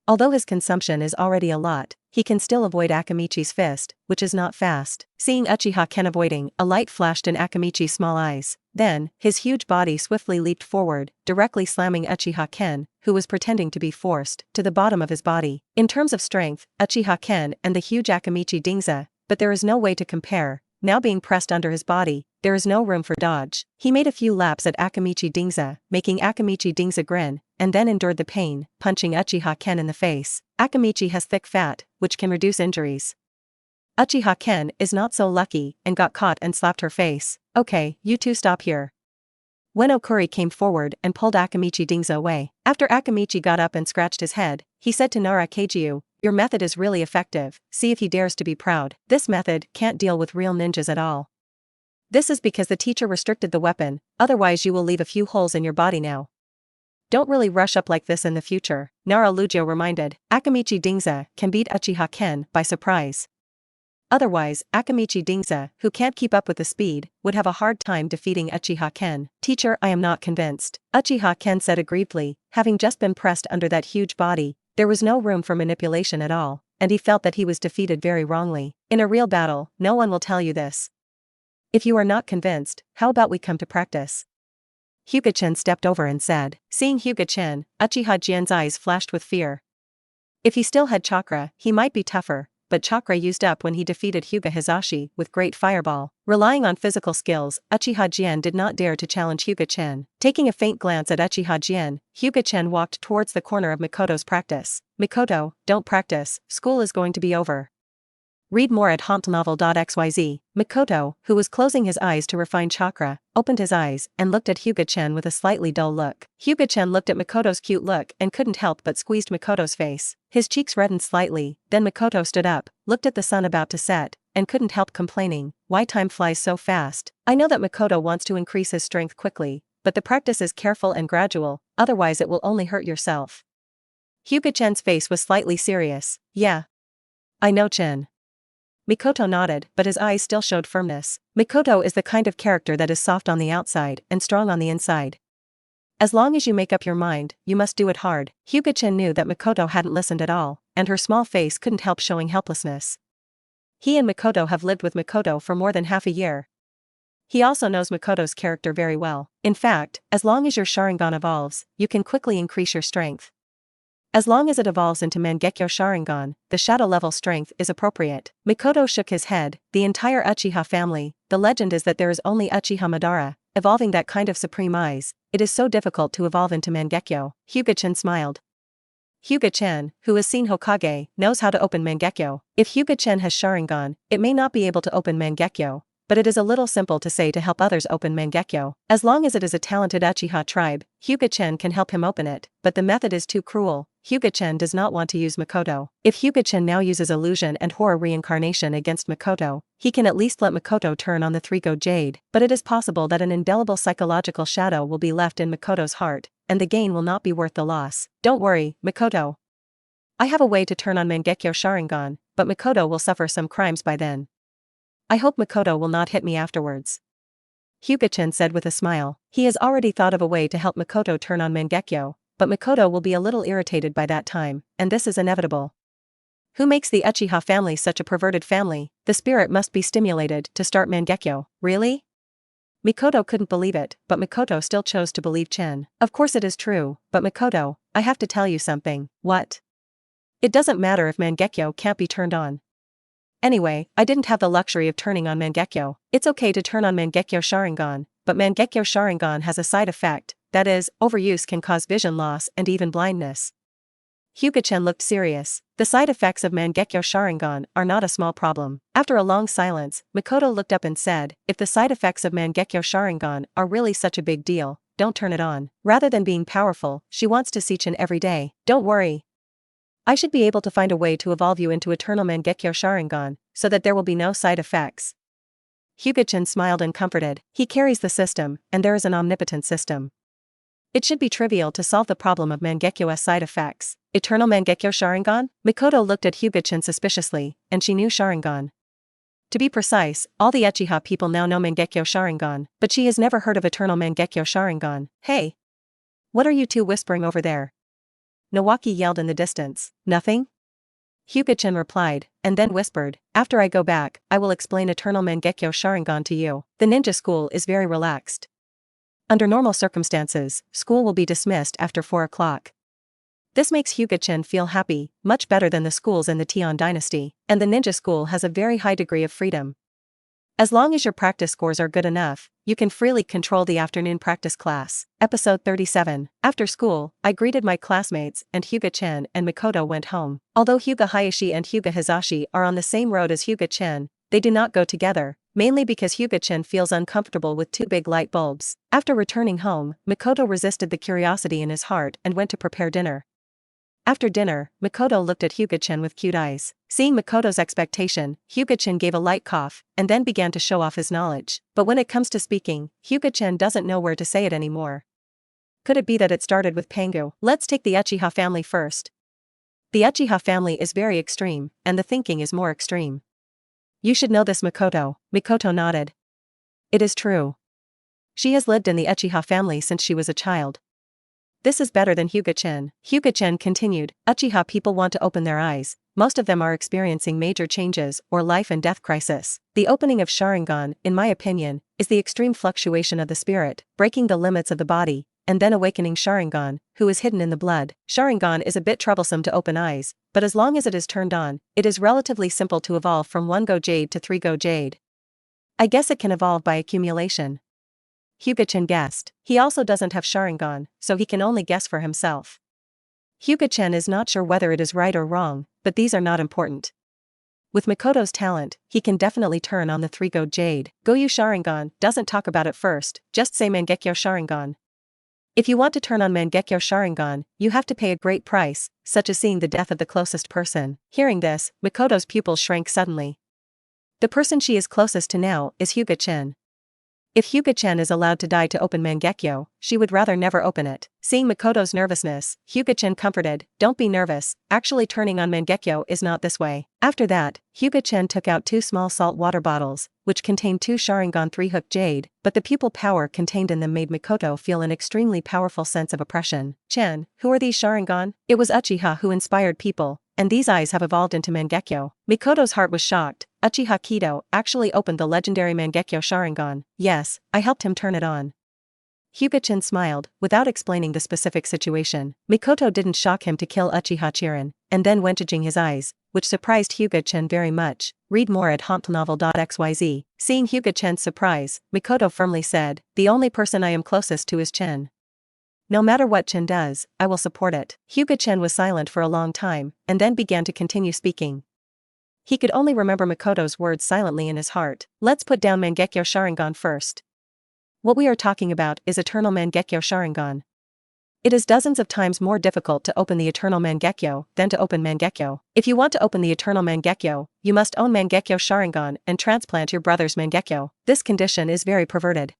Although his consumption is already a lot, he can still avoid Akamichi's fist, which is not fast. Seeing Uchiha Ken avoiding, a light flashed in Akamichi's small eyes. Then, his huge body swiftly leaped forward, directly slamming Uchiha Ken, who was pretending to be forced, to the bottom of his body. In terms of strength, Uchiha Ken and the huge Akamichi Dingza, but there is no way to compare. Now being pressed under his body, there is no room for dodge. He made a few laps at Akamichi Dingza, making Akamichi Dingza grin, and then endured the pain, punching Uchiha Ken in the face. Akamichi has thick fat, which can reduce injuries. Uchiha Ken is not so lucky and got caught and slapped her face. Okay, you two stop here. When Okuri came forward and pulled Akamichi Dingza away. After Akamichi got up and scratched his head, he said to Nara Keijiu, your method is really effective, see if he dares to be proud. This method can't deal with real ninjas at all. This is because the teacher restricted the weapon, otherwise you will leave a few holes in your body now. Don't really rush up like this in the future, Nara Lugio reminded. Akamichi Dingza can beat Uchiha Ken by surprise. Otherwise, Akamichi Dingza, who can't keep up with the speed, would have a hard time defeating Uchiha Ken. Teacher, I am not convinced. Uchiha Ken said aggrievedly, having just been pressed under that huge body. There was no room for manipulation at all, and he felt that he was defeated very wrongly. In a real battle, no one will tell you this. If you are not convinced, how about we come to practice? Hyuga Chen stepped over and said. Seeing Hyuga Chen, Uchiha Jian's eyes flashed with fear. If he still had chakra, he might be tougher, but chakra used up when he defeated Hyuga Hizashi with great fireball. Relying on physical skills, Uchiha Jian did not dare to challenge Hyuga Chen. Taking a faint glance at Uchiha Jian, Hyuga Chen walked towards the corner of Mikoto's practice. Mikoto, don't practice, school is going to be over. Read more at hompnovel.xyz. Mikoto, who was closing his eyes to refine chakra, opened his eyes and looked at Hyuga Chen with a slightly dull look. Hyuga Chen looked at Mikoto's cute look and couldn't help but squeezed Mikoto's face. His cheeks reddened slightly, then Mikoto stood up, looked at the sun about to set, and couldn't help complaining, why time flies so fast. I know that Mikoto wants to increase his strength quickly, but the practice is careful and gradual, otherwise it will only hurt yourself. Hyuga Chen's face was slightly serious. Yeah. I know, Chen. Mikoto nodded, but his eyes still showed firmness. Mikoto is the kind of character that is soft on the outside and strong on the inside. As long as you make up your mind, you must do it hard. Hyuga Chen knew that Mikoto hadn't listened at all, and her small face couldn't help showing helplessness. He and Mikoto have lived with Mikoto for more than half a year. He also knows Mikoto's character very well. In fact, as long as your Sharingan evolves, you can quickly increase your strength. As long as it evolves into Mangekyo Sharingan, the shadow level strength is appropriate. Mikoto shook his head. The entire Uchiha family, the legend is that there is only Uchiha Madara, evolving that kind of supreme eyes. It is so difficult to evolve into Mangekyo. Hyuga Chen smiled. Hyuga Chen, who has seen Hokage, knows how to open Mangekyo. If Hyuga Chen has Sharingan, it may not be able to open Mangekyo, but it is a little simple to say to help others open Mangekyo. As long as it is a talented Uchiha tribe, Hyuga Chen can help him open it, but the method is too cruel. Hyuga Chen does not want to use Mikoto. If Hyuga Chen now uses illusion and horror reincarnation against Mikoto, he can at least let Mikoto turn on the 3-go jade, but it is possible that an indelible psychological shadow will be left in Mikoto's heart, and the gain will not be worth the loss. Don't worry, Mikoto. I have a way to turn on Mangekyo Sharingan, but Mikoto will suffer some crimes by then. I hope Mikoto will not hit me afterwards. Hyuga Chen said with a smile. He has already thought of a way to help Mikoto turn on Mangekyo, but Mikoto will be a little irritated by that time, and this is inevitable. Who makes the Uchiha family such a perverted family? The spirit must be stimulated to start Mangekyo. Really? Mikoto couldn't believe it, but Mikoto still chose to believe Chen. Of course it is true, but Mikoto, I have to tell you something. What? It doesn't matter if Mangekyo can't be turned on. Anyway, I didn't have the luxury of turning on Mangekyo. It's okay to turn on Mangekyo Sharingan, but Mangekyo Sharingan has a side effect, that is, overuse can cause vision loss and even blindness. Hyuga Chen looked serious. The side effects of Mangekyo Sharingan are not a small problem. After a long silence, Mikoto looked up and said, if the side effects of Mangekyo Sharingan are really such a big deal, don't turn it on. Rather than being powerful, she wants to see Chen every day. Don't worry. I should be able to find a way to evolve you into eternal Mangekyo Sharingan, so that there will be no side effects. Hyuga Chen smiled and comforted. He carries the system, and there is an omnipotent system. It should be trivial to solve the problem of Mangekyo's side effects. Eternal Mangekyo Sharingan? Mikoto looked at Hyuga Chen suspiciously, and she knew Sharingan. To be precise, all the Uchiha people now know Mangekyo Sharingan, but she has never heard of Eternal Mangekyo Sharingan. Hey! What are you two whispering over there? Nawaki yelled in the distance. Nothing? Hyuga Chen replied, and then whispered, after I go back, I will explain Eternal Mangekyo Sharingan to you. The ninja school is very relaxed. Under normal circumstances, school will be dismissed after 4 o'clock. This makes Hyuga Chen feel happy, much better than the schools in the Tian dynasty, and the ninja school has a very high degree of freedom. As long as your practice scores are good enough, you can freely control the afternoon practice class. Episode 37. After school, I greeted my classmates and Hyuga Chen and Mikoto went home. Although Hyuga Hayashi and Hyuga Hizashi are on the same road as Hyuga Chen, they do not go together, mainly because Hyuga Chen feels uncomfortable with 2 big light bulbs. After returning home, Mikoto resisted the curiosity in his heart and went to prepare dinner. After dinner, Mikoto looked at Hyuga Chen with cute eyes. Seeing Mikoto's expectation, Hyuga Chen gave a light cough, and then began to show off his knowledge. But when it comes to speaking, Hyuga Chen doesn't know where to say it anymore. Could it be that it started with Pangu? Let's take the Uchiha family first. The Uchiha family is very extreme, and the thinking is more extreme. You should know this, Mikoto. Mikoto nodded. It is true. She has lived in the Uchiha family since she was a child. This is better than Hyuga Chen. Hyuga Chen continued, Uchiha people want to open their eyes. Most of them are experiencing major changes or life and death crisis. The opening of Sharingan, in my opinion, is the extreme fluctuation of the spirit, breaking the limits of the body, and then awakening Sharingan, who is hidden in the blood. Sharingan is a bit troublesome to open eyes, but as long as it is turned on, it is relatively simple to evolve from 1-go Jade to 3-go Jade. I guess it can evolve by accumulation. Hyuga Chen guessed. He also doesn't have Sharingan, so he can only guess for himself. Hyuga Chen is not sure whether it is right or wrong, but these are not important. With Mikoto's talent, he can definitely turn on the 3-go Jade. Goyu Sharingan doesn't talk about it first, just say Mangekyo Sharingan. If you want to turn on Mangekyo Sharingan, you have to pay a great price, such as seeing the death of the closest person. Hearing this, Mikoto's pupils shrank suddenly. The person she is closest to now is Hyuga Chen. If Hyuga Chen is allowed to die to open Mangekyo, she would rather never open it. Seeing Mikoto's nervousness, Hyuga Chen comforted, don't be nervous, actually turning on Mangekyo is not this way. After that, Hyuga Chen took out 2 small salt water bottles, which contained 2 Sharingan 3-hook Jade, but the pupil power contained in them made Mikoto feel an extremely powerful sense of oppression. Chen, who are these Sharingan? It was Uchiha who inspired people, and these eyes have evolved into Mangekyo. Mikoto's heart was shocked. Uchiha Kido actually opened the legendary Mangekyo Sharingan. Yes, I helped him turn it on. Hyuga Chen smiled, without explaining the specific situation. Mikoto didn't shock him to kill Uchiha Chirin, and then went to his eyes, which surprised Hyuga Chen very much. Read more at hompnovel.xyz. Seeing Hyuga Chen's surprise, Mikoto firmly said, the only person I am closest to is Chen. No matter what Chen does, I will support it. Hyuga Chen was silent for a long time, and then began to continue speaking. He could only remember Mikoto's words silently in his heart. Let's put down Mangekyo Sharingan first. What we are talking about is Eternal Mangekyo Sharingan. It is dozens of times more difficult to open the Eternal Mangekyo than to open Mangekyo. If you want to open the Eternal Mangekyo, you must own Mangekyo Sharingan and transplant your brother's Mangekyo. This condition is very perverted.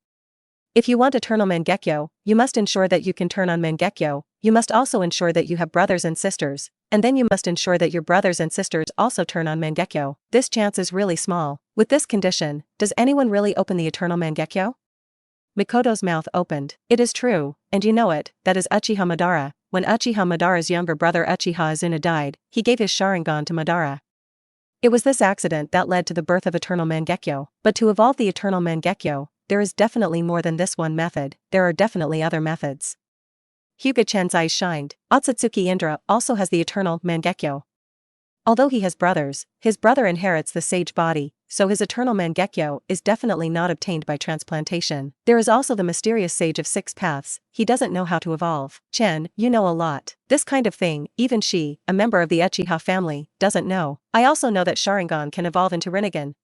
If you want Eternal Mangekyo, you must ensure that you can turn on Mangekyo, you must also ensure that you have brothers and sisters, and then you must ensure that your brothers and sisters also turn on Mangekyo. This chance is really small. With this condition, does anyone really open the Eternal Mangekyo? Mikoto's mouth opened. It is true, and you know it, that is Uchiha Madara. When Uchiha Madara's younger brother Uchiha Izuna died, he gave his Sharingan to Madara. It was this accident that led to the birth of Eternal Mangekyo. But to evolve the Eternal Mangekyo, there is definitely more than this one method, there are definitely other methods. Hyuga Chen's eyes shined. Otsutsuki Indra also has the Eternal Mangekyo. Although he has brothers, his brother inherits the sage body, so his eternal Mangekyo is definitely not obtained by transplantation. There is also the mysterious sage of 6 paths, he doesn't know how to evolve. Chen, you know a lot. This kind of thing, even she, a member of the Uchiha family, doesn't know. I also know that Sharingan can evolve into Rinnegan.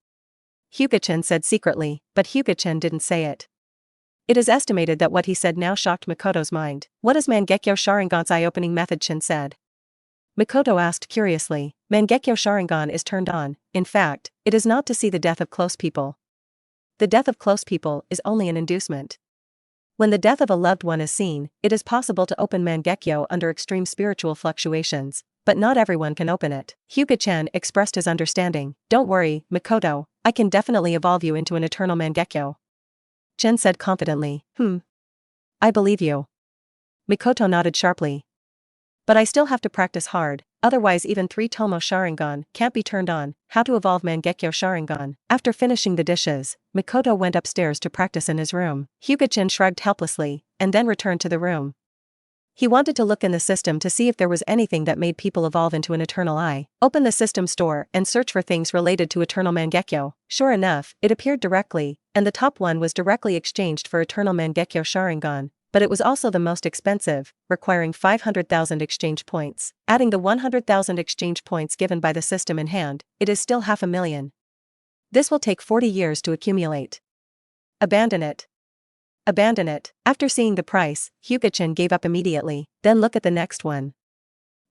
Hyuga Chen said secretly, but Hyuga Chen didn't say it. It is estimated that what he said now shocked Makoto's mind. What is Mangekyo Sharingan's eye-opening method? Chen said. Makoto asked curiously. Mangekyo Sharingan is turned on. In fact, it is not to see the death of close people. The death of close people is only an inducement. When the death of a loved one is seen, it is possible to open Mangekyo under extreme spiritual fluctuations, but not everyone can open it. Hyuga Chen expressed his understanding. Don't worry, Makoto, I can definitely evolve you into an eternal Mangekyo. Chen said confidently. I believe you. Makoto nodded sharply. But I still have to practice hard, otherwise even 3 Tomo Sharingan can't be turned on. How to evolve Mangekyo Sharingan? After finishing the dishes, Makoto went upstairs to practice in his room. Hyuga Chen shrugged helplessly, and then returned to the room. He wanted to look in the system to see if there was anything that made people evolve into an eternal eye. Open the system store and search for things related to eternal Mangekyo. Sure enough, it appeared directly, and the top one was directly exchanged for eternal Mangekyo Sharingan. But it was also the most expensive, requiring 500,000 exchange points. Adding the 100,000 exchange points given by the system in hand, it is still 500,000. This will take 40 years to accumulate. Abandon it. Abandon it. After seeing the price, Hyuga Chen gave up immediately. Then look at the next one.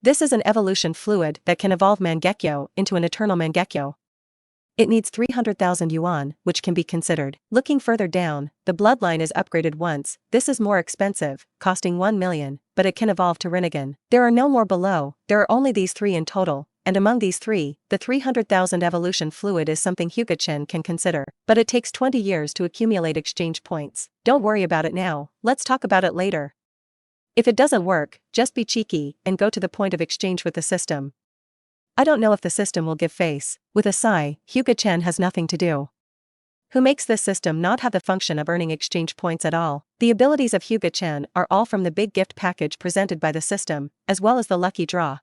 This is an evolution fluid that can evolve Mangekyo into an eternal Mangekyo. It needs 300,000 yuan, which can be considered. Looking further down, the bloodline is upgraded once. This is more expensive, costing 1 million, but it can evolve to Rinnegan. There are no more below, there are only these 3 in total, and among these 3, the 300,000 evolution fluid is something Hyuga Chen can consider. But it takes 20 years to accumulate exchange points. Don't worry about it now, let's talk about it later. If it doesn't work, just be cheeky and go to the point of exchange with the system. I don't know if the system will give face. With a sigh, Hyuga Chen has nothing to do. Who makes this system not have the function of earning exchange points at all? The abilities of Hyuga Chen are all from the big gift package presented by the system, as well as the lucky draw.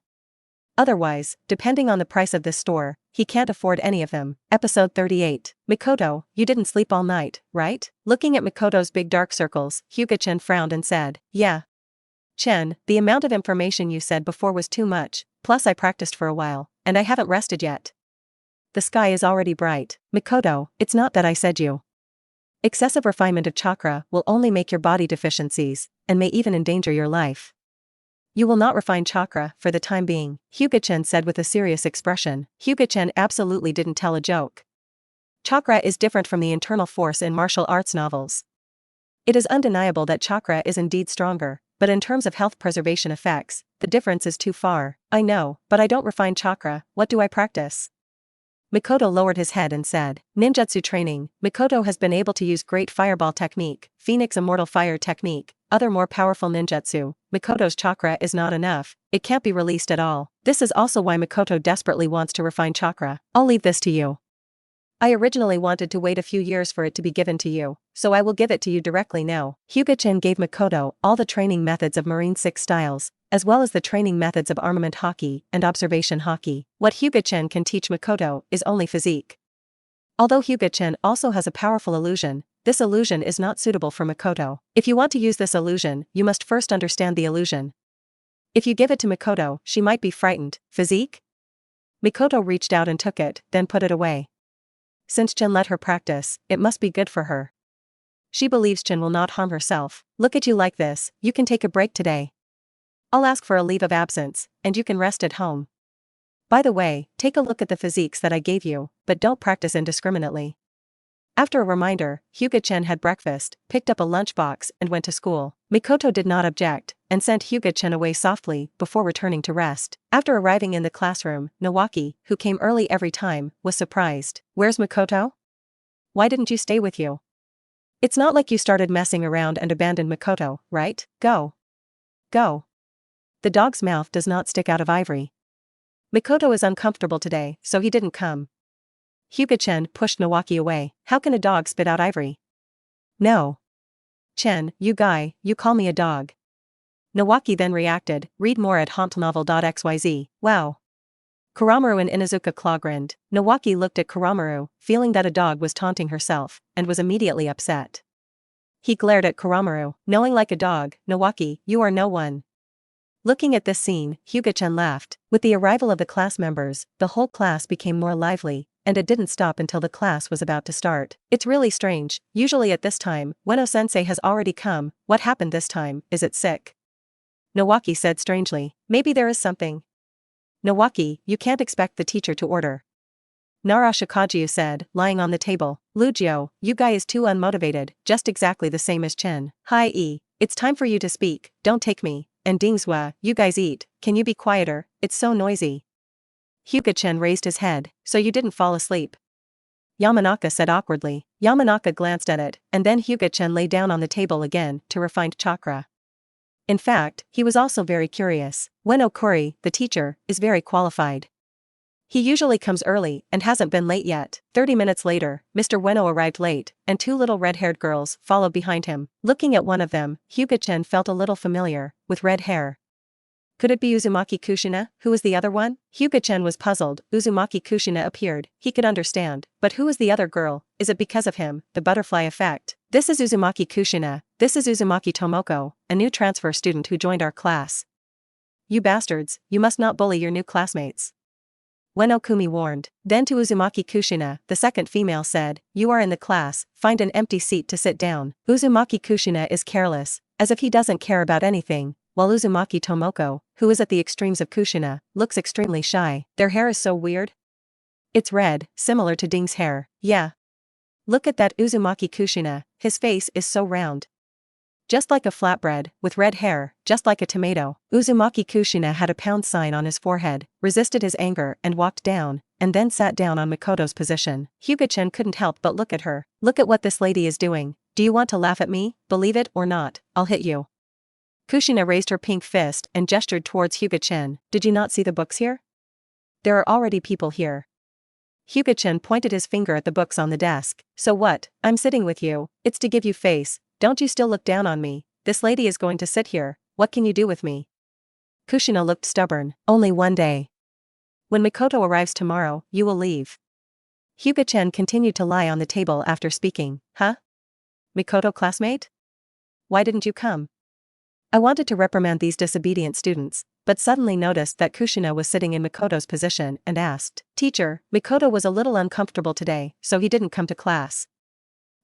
Otherwise, depending on the price of this store, he can't afford any of them. Episode 38. Makoto, you didn't sleep all night, right? Looking at Makoto's big dark circles, Hyuga Chen frowned and said, yeah. Chen, the amount of information you said before was too much, plus I practiced for a while, and I haven't rested yet. The sky is already bright. Makoto, it's not that I said you. Excessive refinement of chakra will only make your body deficiencies, and may even endanger your life. You will not refine chakra for the time being, Hyuga Chen said with a serious expression. Hyuga Chen absolutely didn't tell a joke. Chakra is different from the internal force in martial arts novels. It is undeniable that chakra is indeed stronger, but in terms of health preservation effects, the difference is too far. I know, but I don't refine chakra. What do I practice? Makoto lowered his head and said, ninjutsu training. Makoto has been able to use great fireball technique, Phoenix immortal fire technique, other more powerful ninjutsu. Makoto's chakra is not enough, it can't be released at all. This is also why Makoto desperately wants to refine chakra. I'll leave this to you. I originally wanted to wait a few years for it to be given to you, so I will give it to you directly now. Hyuga Chen gave Makoto all the training methods of Marine 6 styles, as well as the training methods of armament hockey and observation hockey. What Hyuga Chen can teach Makoto is only physique. Although Hyuga Chen also has a powerful illusion, this illusion is not suitable for Makoto. If you want to use this illusion, you must first understand the illusion. If you give it to Makoto, she might be frightened. Physique? Makoto reached out and took it, then put it away. Since Chen let her practice, it must be good for her. She believes Chen will not harm herself. Look at you like this, you can take a break today. I'll ask for a leave of absence, and you can rest at home. By the way, take a look at the physiques that I gave you, but don't practice indiscriminately. After a reminder, Hyuga Chen had breakfast, picked up a lunchbox and went to school. Makoto did not object, and sent Hyuga Chen away softly before returning to rest. After arriving in the classroom, Nawaki, who came early every time, was surprised. Where's Makoto? Why didn't you stay with you? It's not like you started messing around and abandoned Makoto, right? Go. Go. The dog's mouth does not stick out of ivory. Makoto is uncomfortable today, so he didn't come. Hyuga Chen pushed Nawaki away. How can a dog spit out ivory? No. Chen, you guy, you call me a dog. Nawaki then reacted, read more at hauntnovel.xyz. Wow. Kuramaru and Inuzuka claw-grinned. Nawaki looked at Kuramaru, feeling that a dog was taunting herself, and was immediately upset. He glared at Kuramaru, knowing like a dog, Nawaki, you are no one. Looking at this scene, Hyuga Chen laughed. With the arrival of the class members, the whole class became more lively, and it didn't stop until the class was about to start. It's really strange, usually at this time, Ueno-sensei has already come. What happened this time? Is it sick? Nawaki said strangely. Maybe there is something. Nawaki, you can't expect the teacher to order. Nara Shikajiu said, lying on the table. Lujio, you guy is too unmotivated, just exactly the same as Chen. Hi-e, it's time for you to speak, don't take me. And Dingzhua, you guys eat, can you be quieter, it's so noisy. Hyuga Chen raised his head, so you didn't fall asleep? Yamanaka said awkwardly. Yamanaka glanced at it, and then Hyuga Chen lay down on the table again, to refined chakra. In fact, he was also very curious. Ueno Kuri, the teacher, is very qualified. He usually comes early and hasn't been late yet. 30 minutes later, Mr. Ueno arrived late, and two little red-haired girls followed behind him. Looking at one of them, Hyuga Chen felt a little familiar, with red hair. Could it be Uzumaki Kushina? Who was the other one? Hyuga Chen was puzzled. Uzumaki Kushina appeared. He could understand. But who is the other girl? Is it because of him, the butterfly effect? This is Uzumaki Kushina. This is Uzumaki Tomoko, a new transfer student who joined our class. You bastards, you must not bully your new classmates. Ueno Kumi warned. Then to Uzumaki Kushina, the second female said, you are in the class, find an empty seat to sit down. Uzumaki Kushina is careless, as if he doesn't care about anything, while Uzumaki Tomoko, who is at the extremes of Kushina, looks extremely shy. Their hair is so weird. It's red, similar to Ding's hair. Yeah. Look at that Uzumaki Kushina, his face is so round. Just like a flatbread, with red hair, just like a tomato. Uzumaki Kushina had a pound sign on his forehead, resisted his anger and walked down, and then sat down on Mikoto's position. Hyuga Chen couldn't help but look at her. Look at what this lady is doing. Do you want to laugh at me? Believe it or not, I'll hit you. Kushina raised her pink fist and gestured towards Hyuga Chen. Did you not see the books here? There are already people here. Hyuga Chen pointed his finger at the books on the desk. So what? I'm sitting with you. It's to give you face. Don't you still look down on me? This lady is going to sit here. What can you do with me? Kushina looked stubborn. Only one day. When Mikoto arrives tomorrow, you will leave. Hyuga Chen continued to lie on the table after speaking. Huh? Mikoto classmate? Why didn't you come? I wanted to reprimand these disobedient students, but suddenly noticed that Kushina was sitting in Mikoto's position and asked, Teacher, Mikoto was a little uncomfortable today, so he didn't come to class.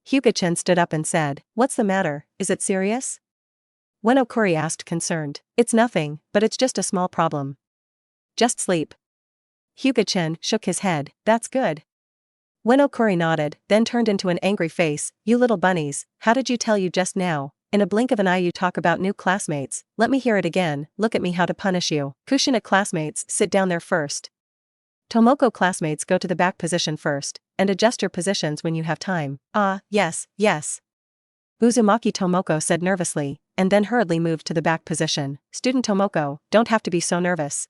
Hyuga Chen stood up and said, what's the matter, is it serious? Ueno Kuri asked concerned. It's nothing, but it's just a small problem. Just sleep. Hyuga Chen shook his head. That's good. Ueno Kuri nodded, then turned into an angry face. You little bunnies, how did you tell you just now? In a blink of an eye you talk about new classmates. Let me hear it again. Look at me how to punish you. Kushina classmates, sit down there first. Tomoko classmates, go to the back position first, and adjust your positions when you have time. Ah, yes, yes. Uzumaki Tomoko said nervously, and then hurriedly moved to the back position. Student Tomoko, don't have to be so nervous.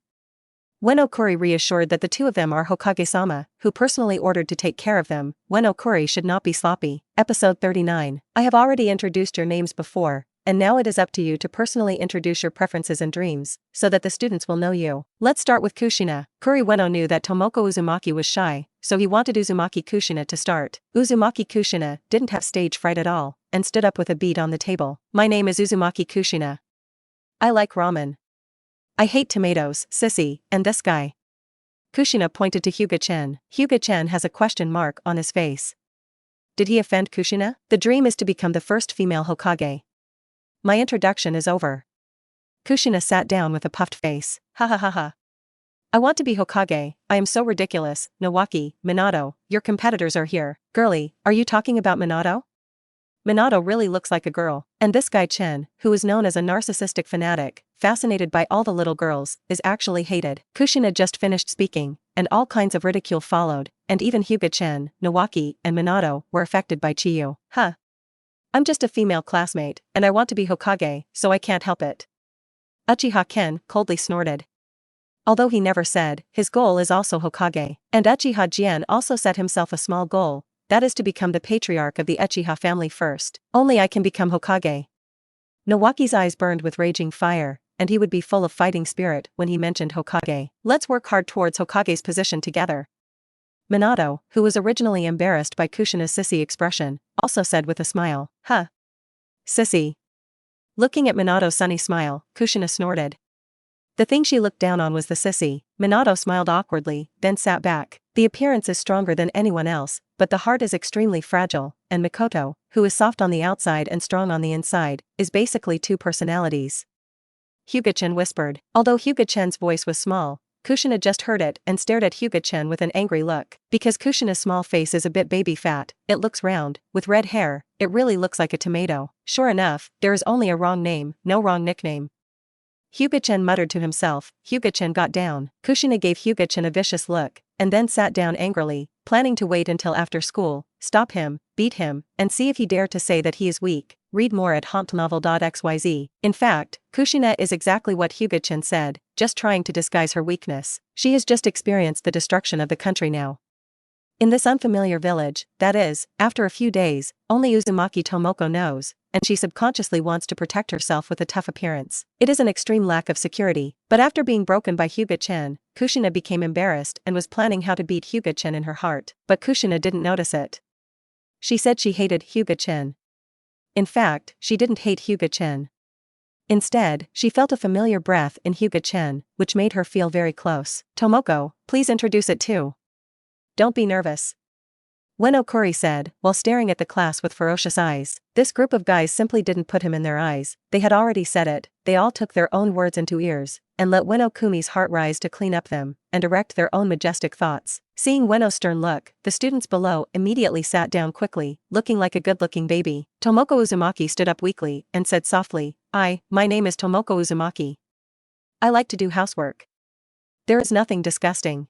Ueno Kuri reassured that the two of them are Hokage-sama, who personally ordered to take care of them. Ueno Kuri should not be sloppy. Episode 39. I have already introduced your names before, and now it is up to you to personally introduce your preferences and dreams, so that the students will know you. Let's start with Kushina. Kuri Ueno knew that Tomoko Uzumaki was shy, so he wanted Uzumaki Kushina to start. Uzumaki Kushina didn't have stage fright at all, and stood up with a bead on the table. My name is Uzumaki Kushina. I like ramen. I hate tomatoes, sissy, and this guy. Kushina pointed to Hyuga Chen. Hyuga Chen has a question mark on his face. Did he offend Kushina? The dream is to become the first female Hokage. My introduction is over. Kushina sat down with a puffed face. Ha ha ha ha. I want to be Hokage, I am so ridiculous. Nawaki, Minato, your competitors are here. Girly, are you talking about Minato? Minato really looks like a girl, and this guy Chen, who is known as a narcissistic fanatic, fascinated by all the little girls, is actually hated. Kushina just finished speaking, and all kinds of ridicule followed, and even Hyuga Chen, Nawaki, and Minato were affected by Chiyu. Huh. I'm just a female classmate, and I want to be Hokage, so I can't help it. Uchiha Ken coldly snorted. Although he never said, his goal is also Hokage, and Uchiha Jian also set himself a small goal, that is to become the patriarch of the Uchiha family first. Only I can become Hokage. Nawaki's eyes burned with raging fire, and he would be full of fighting spirit when he mentioned Hokage. Let's work hard towards Hokage's position together. Minato, who was originally embarrassed by Kushina's sissy expression, also said with a smile, huh? Sissy. Looking at Minato's sunny smile, Kushina snorted. The thing she looked down on was the sissy. Minato smiled awkwardly, then sat back. The appearance is stronger than anyone else, but the heart is extremely fragile, and Mikoto, who is soft on the outside and strong on the inside, is basically two personalities. Hyuga Chen whispered. Although Hyuga Chen's voice was small, Kushina just heard it and stared at Hyuga Chen with an angry look. Because Kushina's small face is a bit baby fat, it looks round, with red hair, it really looks like a tomato. Sure enough, there is only a wrong name, no wrong nickname. Hyuga Chen muttered to himself. Hyuga Chen got down. Kushina gave Hyuga Chen a vicious look, and then sat down angrily, planning to wait until after school, stop him, beat him, and see if he dared to say that he is weak. Read more at hauntnovel.xyz. In fact, Kushina is exactly what Hyuga Chen said, just trying to disguise her weakness. She has just experienced the destruction of the country now. In this unfamiliar village, that is, after a few days, only Uzumaki Tomoko knows, and she subconsciously wants to protect herself with a tough appearance. It is an extreme lack of security, but after being broken by Hyuga Chen, Kushina became embarrassed and was planning how to beat Hyuga Chen in her heart, but Kushina didn't notice it. She said she hated Hyuga Chen. In fact, she didn't hate Hyuga Chen. Instead, she felt a familiar breath in Hyuga Chen, which made her feel very close. Tomoko, please introduce it too. Don't be nervous. Ueno Kuri said, while staring at the class with ferocious eyes. This group of guys simply didn't put him in their eyes, they had already said it, they all took their own words into ears, and let Ueno Kumi's heart rise to clean up them, and direct their own majestic thoughts. Seeing Ueno's stern look, the students below immediately sat down quickly, looking like a good-looking baby. Tomoko Uzumaki stood up weakly, and said softly, my name is Tomoko Uzumaki. I like to do housework. There is nothing disgusting.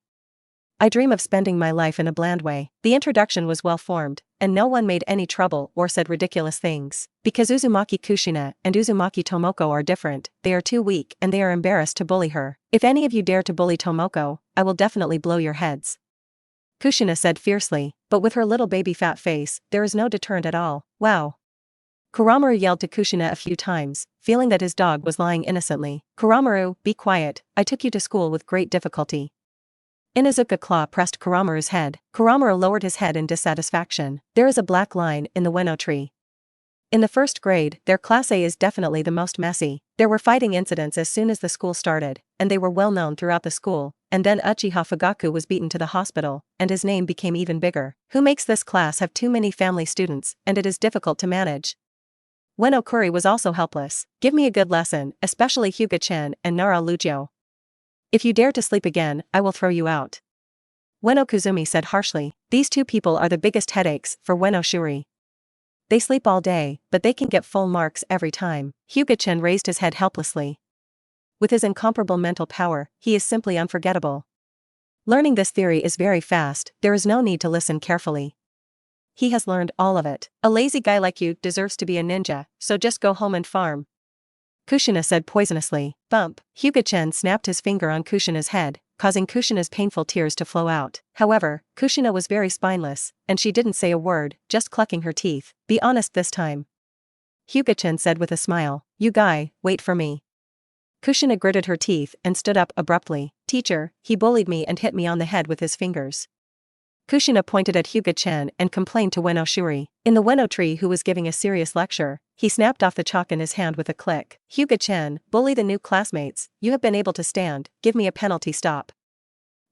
I dream of spending my life in a bland way. The introduction was well formed, and no one made any trouble or said ridiculous things. Because Uzumaki Kushina and Uzumaki Tomoko are different, they are too weak and they are embarrassed to bully her. If any of you dare to bully Tomoko, I will definitely blow your heads. Kushina said fiercely, but with her little baby fat face, there is no deterrent at all. Wow. Kuramaru yelled to Kushina a few times, feeling that his dog was lying innocently. Kuramaru, be quiet, I took you to school with great difficulty. Inuzuka claw pressed Kuramaru's head. Kuramaru lowered his head in dissatisfaction. There is a black line in the Ueno tree. In the first grade, their class A is definitely the most messy. There were fighting incidents as soon as the school started, and they were well known throughout the school, and then Uchiha Fugaku was beaten to the hospital, and his name became even bigger. Who makes this class have too many family students, and it is difficult to manage? Ueno Kuri was also helpless. Give me a good lesson, especially Hyuga Chen and Nara Lujio. If you dare to sleep again, I will throw you out. Ueno Kuzumi said harshly. These two people are the biggest headaches for Ueno Shuri. They sleep all day, but they can get full marks every time. Hyuga Chen raised his head helplessly. With his incomparable mental power, he is simply unforgettable. Learning this theory is very fast, there is no need to listen carefully. He has learned all of it. A lazy guy like you deserves to be a ninja, so just go home and farm. Kushina said poisonously. Bump. Hyuga Chen snapped his finger on Kushina's head, causing Kushina's painful tears to flow out. However, Kushina was very spineless, and she didn't say a word, just clucking her teeth. Be honest this time. Hyuga Chen said with a smile. You guy, wait for me. Kushina gritted her teeth and stood up abruptly. Teacher, he bullied me and hit me on the head with his fingers. Kushina pointed at Hyuga Chen and complained to Ueno Shuri. In the Ueno tree, who was giving a serious lecture, he snapped off the chalk in his hand with a click. Hyuga Chen, bully the new classmates, you have been able to stand, give me a penalty stop.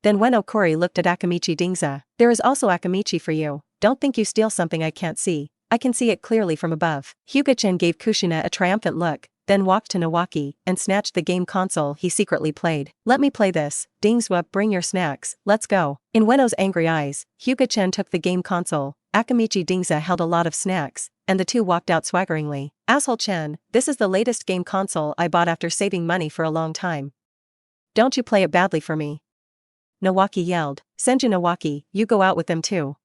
Then Ueno Kuri looked at Akamichi Dingza. There is also Akamichi for you, don't think you steal something I can't see, I can see it clearly from above. Hyuga Chen gave Kushina a triumphant look, then walked to Nawaki and snatched the game console he secretly played. Let me play this, Dingzwa, bring your snacks, let's go. In Ueno's angry eyes, Hyuga Chen took the game console, Akamichi Dingza held a lot of snacks, and the two walked out swaggeringly. Asshole Chen, this is the latest game console I bought after saving money for a long time. Don't you play it badly for me. Nawaki yelled. Senju Nawaki, you go out with them too.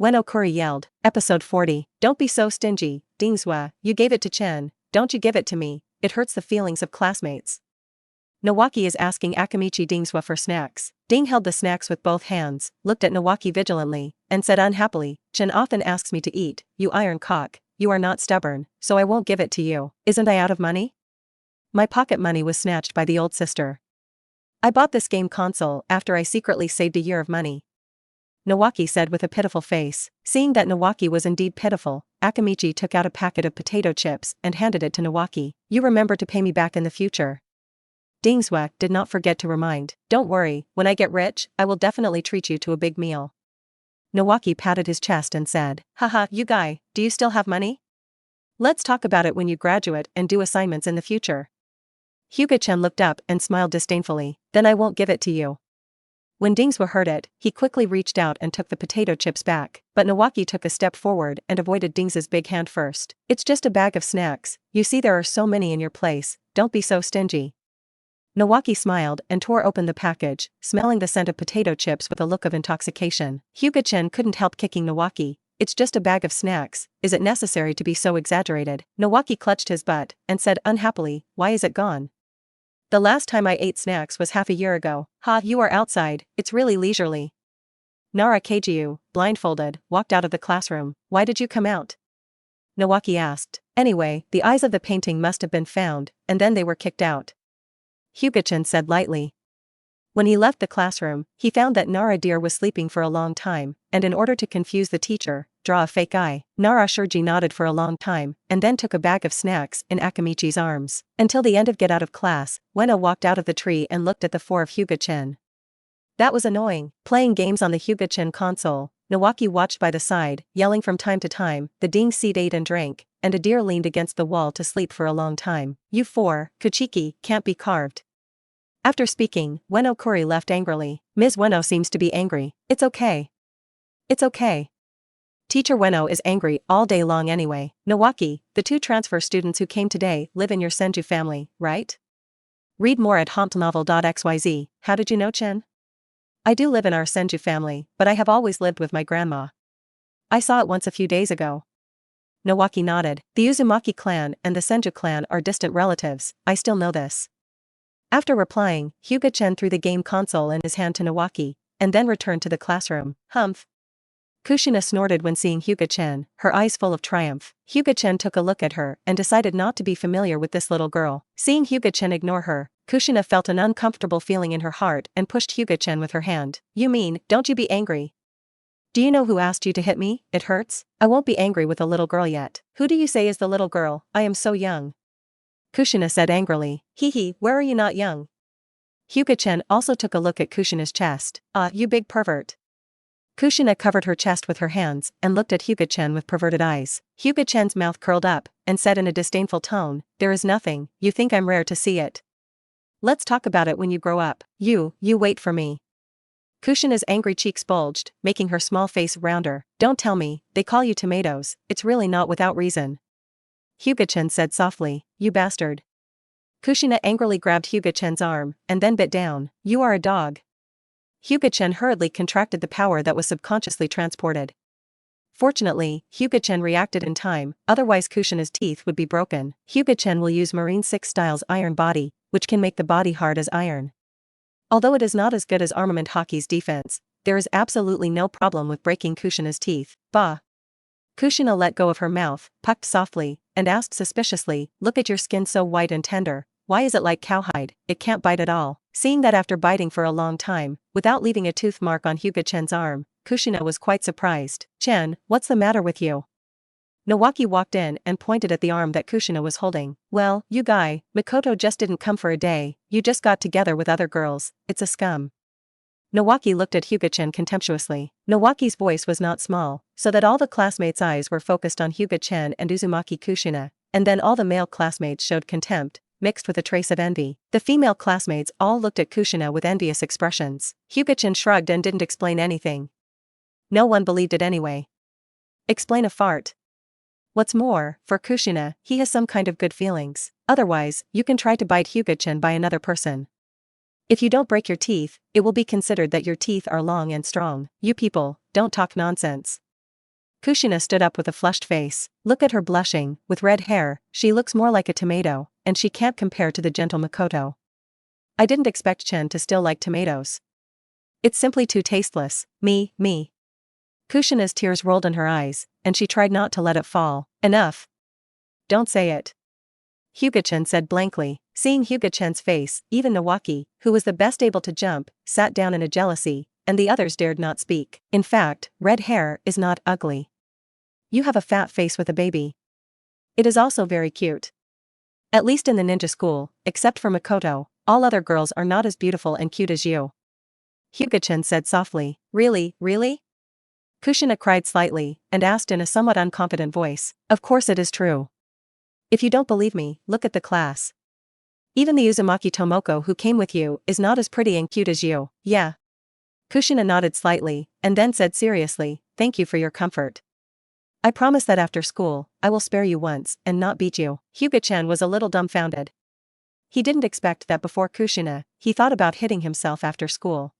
Ueno Kuri yelled. Episode 40. Don't be so stingy, Dingzwa, you gave it to Chen. Don't you give it to me, it hurts the feelings of classmates. Nawaki is asking Akamichi Dingzwa for snacks. Ding held the snacks with both hands, looked at Nawaki vigilantly, and said unhappily, Chen often asks me to eat, you iron cock, you are not stubborn, so I won't give it to you. Isn't I out of money? My pocket money was snatched by the old sister. I bought this game console after I secretly saved a year of money. Nawaki said with a pitiful face. Seeing that Nawaki was indeed pitiful, Akamichi took out a packet of potato chips and handed it to Nawaki. You remember to pay me back in the future. Dingswak did not forget to remind. Don't worry, when I get rich, I will definitely treat you to a big meal. Nawaki patted his chest and said, Haha, you guy, do you still have money? Let's talk about it when you graduate and do assignments in the future. Hyuga Chen looked up and smiled disdainfully. Then I won't give it to you. When Dingswa heard it, he quickly reached out and took the potato chips back, but Nawaki took a step forward and avoided Dings's big hand first. It's just a bag of snacks, you see there are so many in your place, don't be so stingy. Nawaki smiled and tore open the package, smelling the scent of potato chips with a look of intoxication. Hyuga Chen couldn't help kicking Nawaki. It's just a bag of snacks, is it necessary to be so exaggerated? Nawaki clutched his butt and said unhappily, why is it gone? The last time I ate snacks was half a year ago. Ha, you are outside, it's really leisurely. Nara Keijiu, blindfolded, walked out of the classroom. Why did you come out? Nawaki asked. Anyway, the eyes of the painting must have been found, and then they were kicked out. Hyuga Chen said lightly. When he left the classroom, he found that Nara dear was sleeping for a long time, and in order to confuse the teacher, draw a fake eye. Nara Shurji nodded for a long time, and then took a bag of snacks in Akamichi's arms. Until the end of get out of class, Ueno walked out of the tree and looked at the four of Hyuga Chen. That was annoying. Playing games on the Hyuga Chen console, Nawaki watched by the side, yelling from time to time, the Ding seed ate and drank, and a deer leaned against the wall to sleep for a long time. You four, Kuchiki, can't be carved. After speaking, Ueno Kuri left angrily. Ms. Ueno seems to be angry. It's okay. It's okay. Teacher Ueno is angry all day long anyway. Nawaki, the two transfer students who came today live in your Senju family, right? Read more at hontnovel.xyz. How did you know, Chen? I do live in our Senju family, but I have always lived with my grandma. I saw it once a few days ago. Nawaki nodded. The Uzumaki clan and the Senju clan are distant relatives, I still know this. After replying, Hyuga Chen threw the game console in his hand to Nawaki, and then returned to the classroom. Humph. Kushina snorted when seeing Hyuga Chen, her eyes full of triumph. Hyuga Chen took a look at her and decided not to be familiar with this little girl. Seeing Hyuga Chen ignore her, Kushina felt an uncomfortable feeling in her heart and pushed Hyuga Chen with her hand. You mean, don't you be angry? Do you know who asked you to hit me? It hurts. I won't be angry with a little girl yet. Who do you say is the little girl? I am so young. Kushina said angrily. Hee, where are you not young? Hyuga Chen also took a look at Kushina's chest. You big pervert. Kushina covered her chest with her hands and looked at Hyuga Chen with perverted eyes. Hyuga Chen's mouth curled up and said in a disdainful tone, there is nothing, you think I'm rare to see it. Let's talk about it when you grow up. You wait for me. Kushina's angry cheeks bulged, making her small face rounder. Don't tell me, they call you tomatoes, it's really not without reason. Hyuga Chen said softly, you bastard. Kushina angrily grabbed Hyuga Chen's arm and then bit down. You are a dog. Hyuga Chen hurriedly contracted the power that was subconsciously transported. Fortunately, Hyuga Chen reacted in time, otherwise Kushina's teeth would be broken. Hyuga Chen will use Marine 6 Style's Iron Body, which can make the body hard as iron. Although it is not as good as Armament Hockey's defense, there is absolutely no problem with breaking Kushina's teeth. Bah! Kushina let go of her mouth, pucked softly, and asked suspiciously, look at your skin so white and tender, why is it like cowhide, it can't bite at all. Seeing that after biting for a long time, without leaving a tooth mark on Hyuga Chen's arm, Kushina was quite surprised. Chen, what's the matter with you? Nawaki walked in and pointed at the arm that Kushina was holding. Well, you guy, Mikoto just didn't come for a day, you just got together with other girls, it's a scum. Nawaki looked at Hyuga Chen contemptuously. Nawaki's voice was not small, so that all the classmates' eyes were focused on Hyuga Chen and Uzumaki Kushina, and then all the male classmates showed contempt, mixed with a trace of envy. The female classmates all looked at Kushina with envious expressions. Hyuga Chen shrugged and didn't explain anything. No one believed it anyway. Explain a fart. What's more, for Kushina, he has some kind of good feelings. Otherwise, you can try to bite Hyuga Chen by another person. If you don't break your teeth, it will be considered that your teeth are long and strong. You people, don't talk nonsense. Kushina stood up with a flushed face. Look at her blushing, with red hair, she looks more like a tomato, and she can't compare to the gentle Mikoto. I didn't expect Chen to still like tomatoes. It's simply too tasteless. Me. Kushina's tears rolled in her eyes, and she tried not to let it fall. Enough. Don't say it. Hyuga Chen said blankly. Seeing Hyuga Chen's face, even Nawaki, who was the best able to jump, sat down in a jealousy, and the others dared not speak. In fact, red hair is not ugly. You have a fat face with a baby. It is also very cute. At least in the ninja school, except for Makoto, all other girls are not as beautiful and cute as you. Hyuga Chen said softly. Really, really? Kushina cried slightly, and asked in a somewhat unconfident voice. Of course it is true. If you don't believe me, look at the class. Even the Uzumaki Tomoko who came with you is not as pretty and cute as you. Yeah. Kushina nodded slightly, and then said seriously, thank you for your comfort. I promise that after school, I will spare you once, and not beat you. Hyuga Chen was a little dumbfounded. He didn't expect that before Kushina, he thought about hitting himself after school.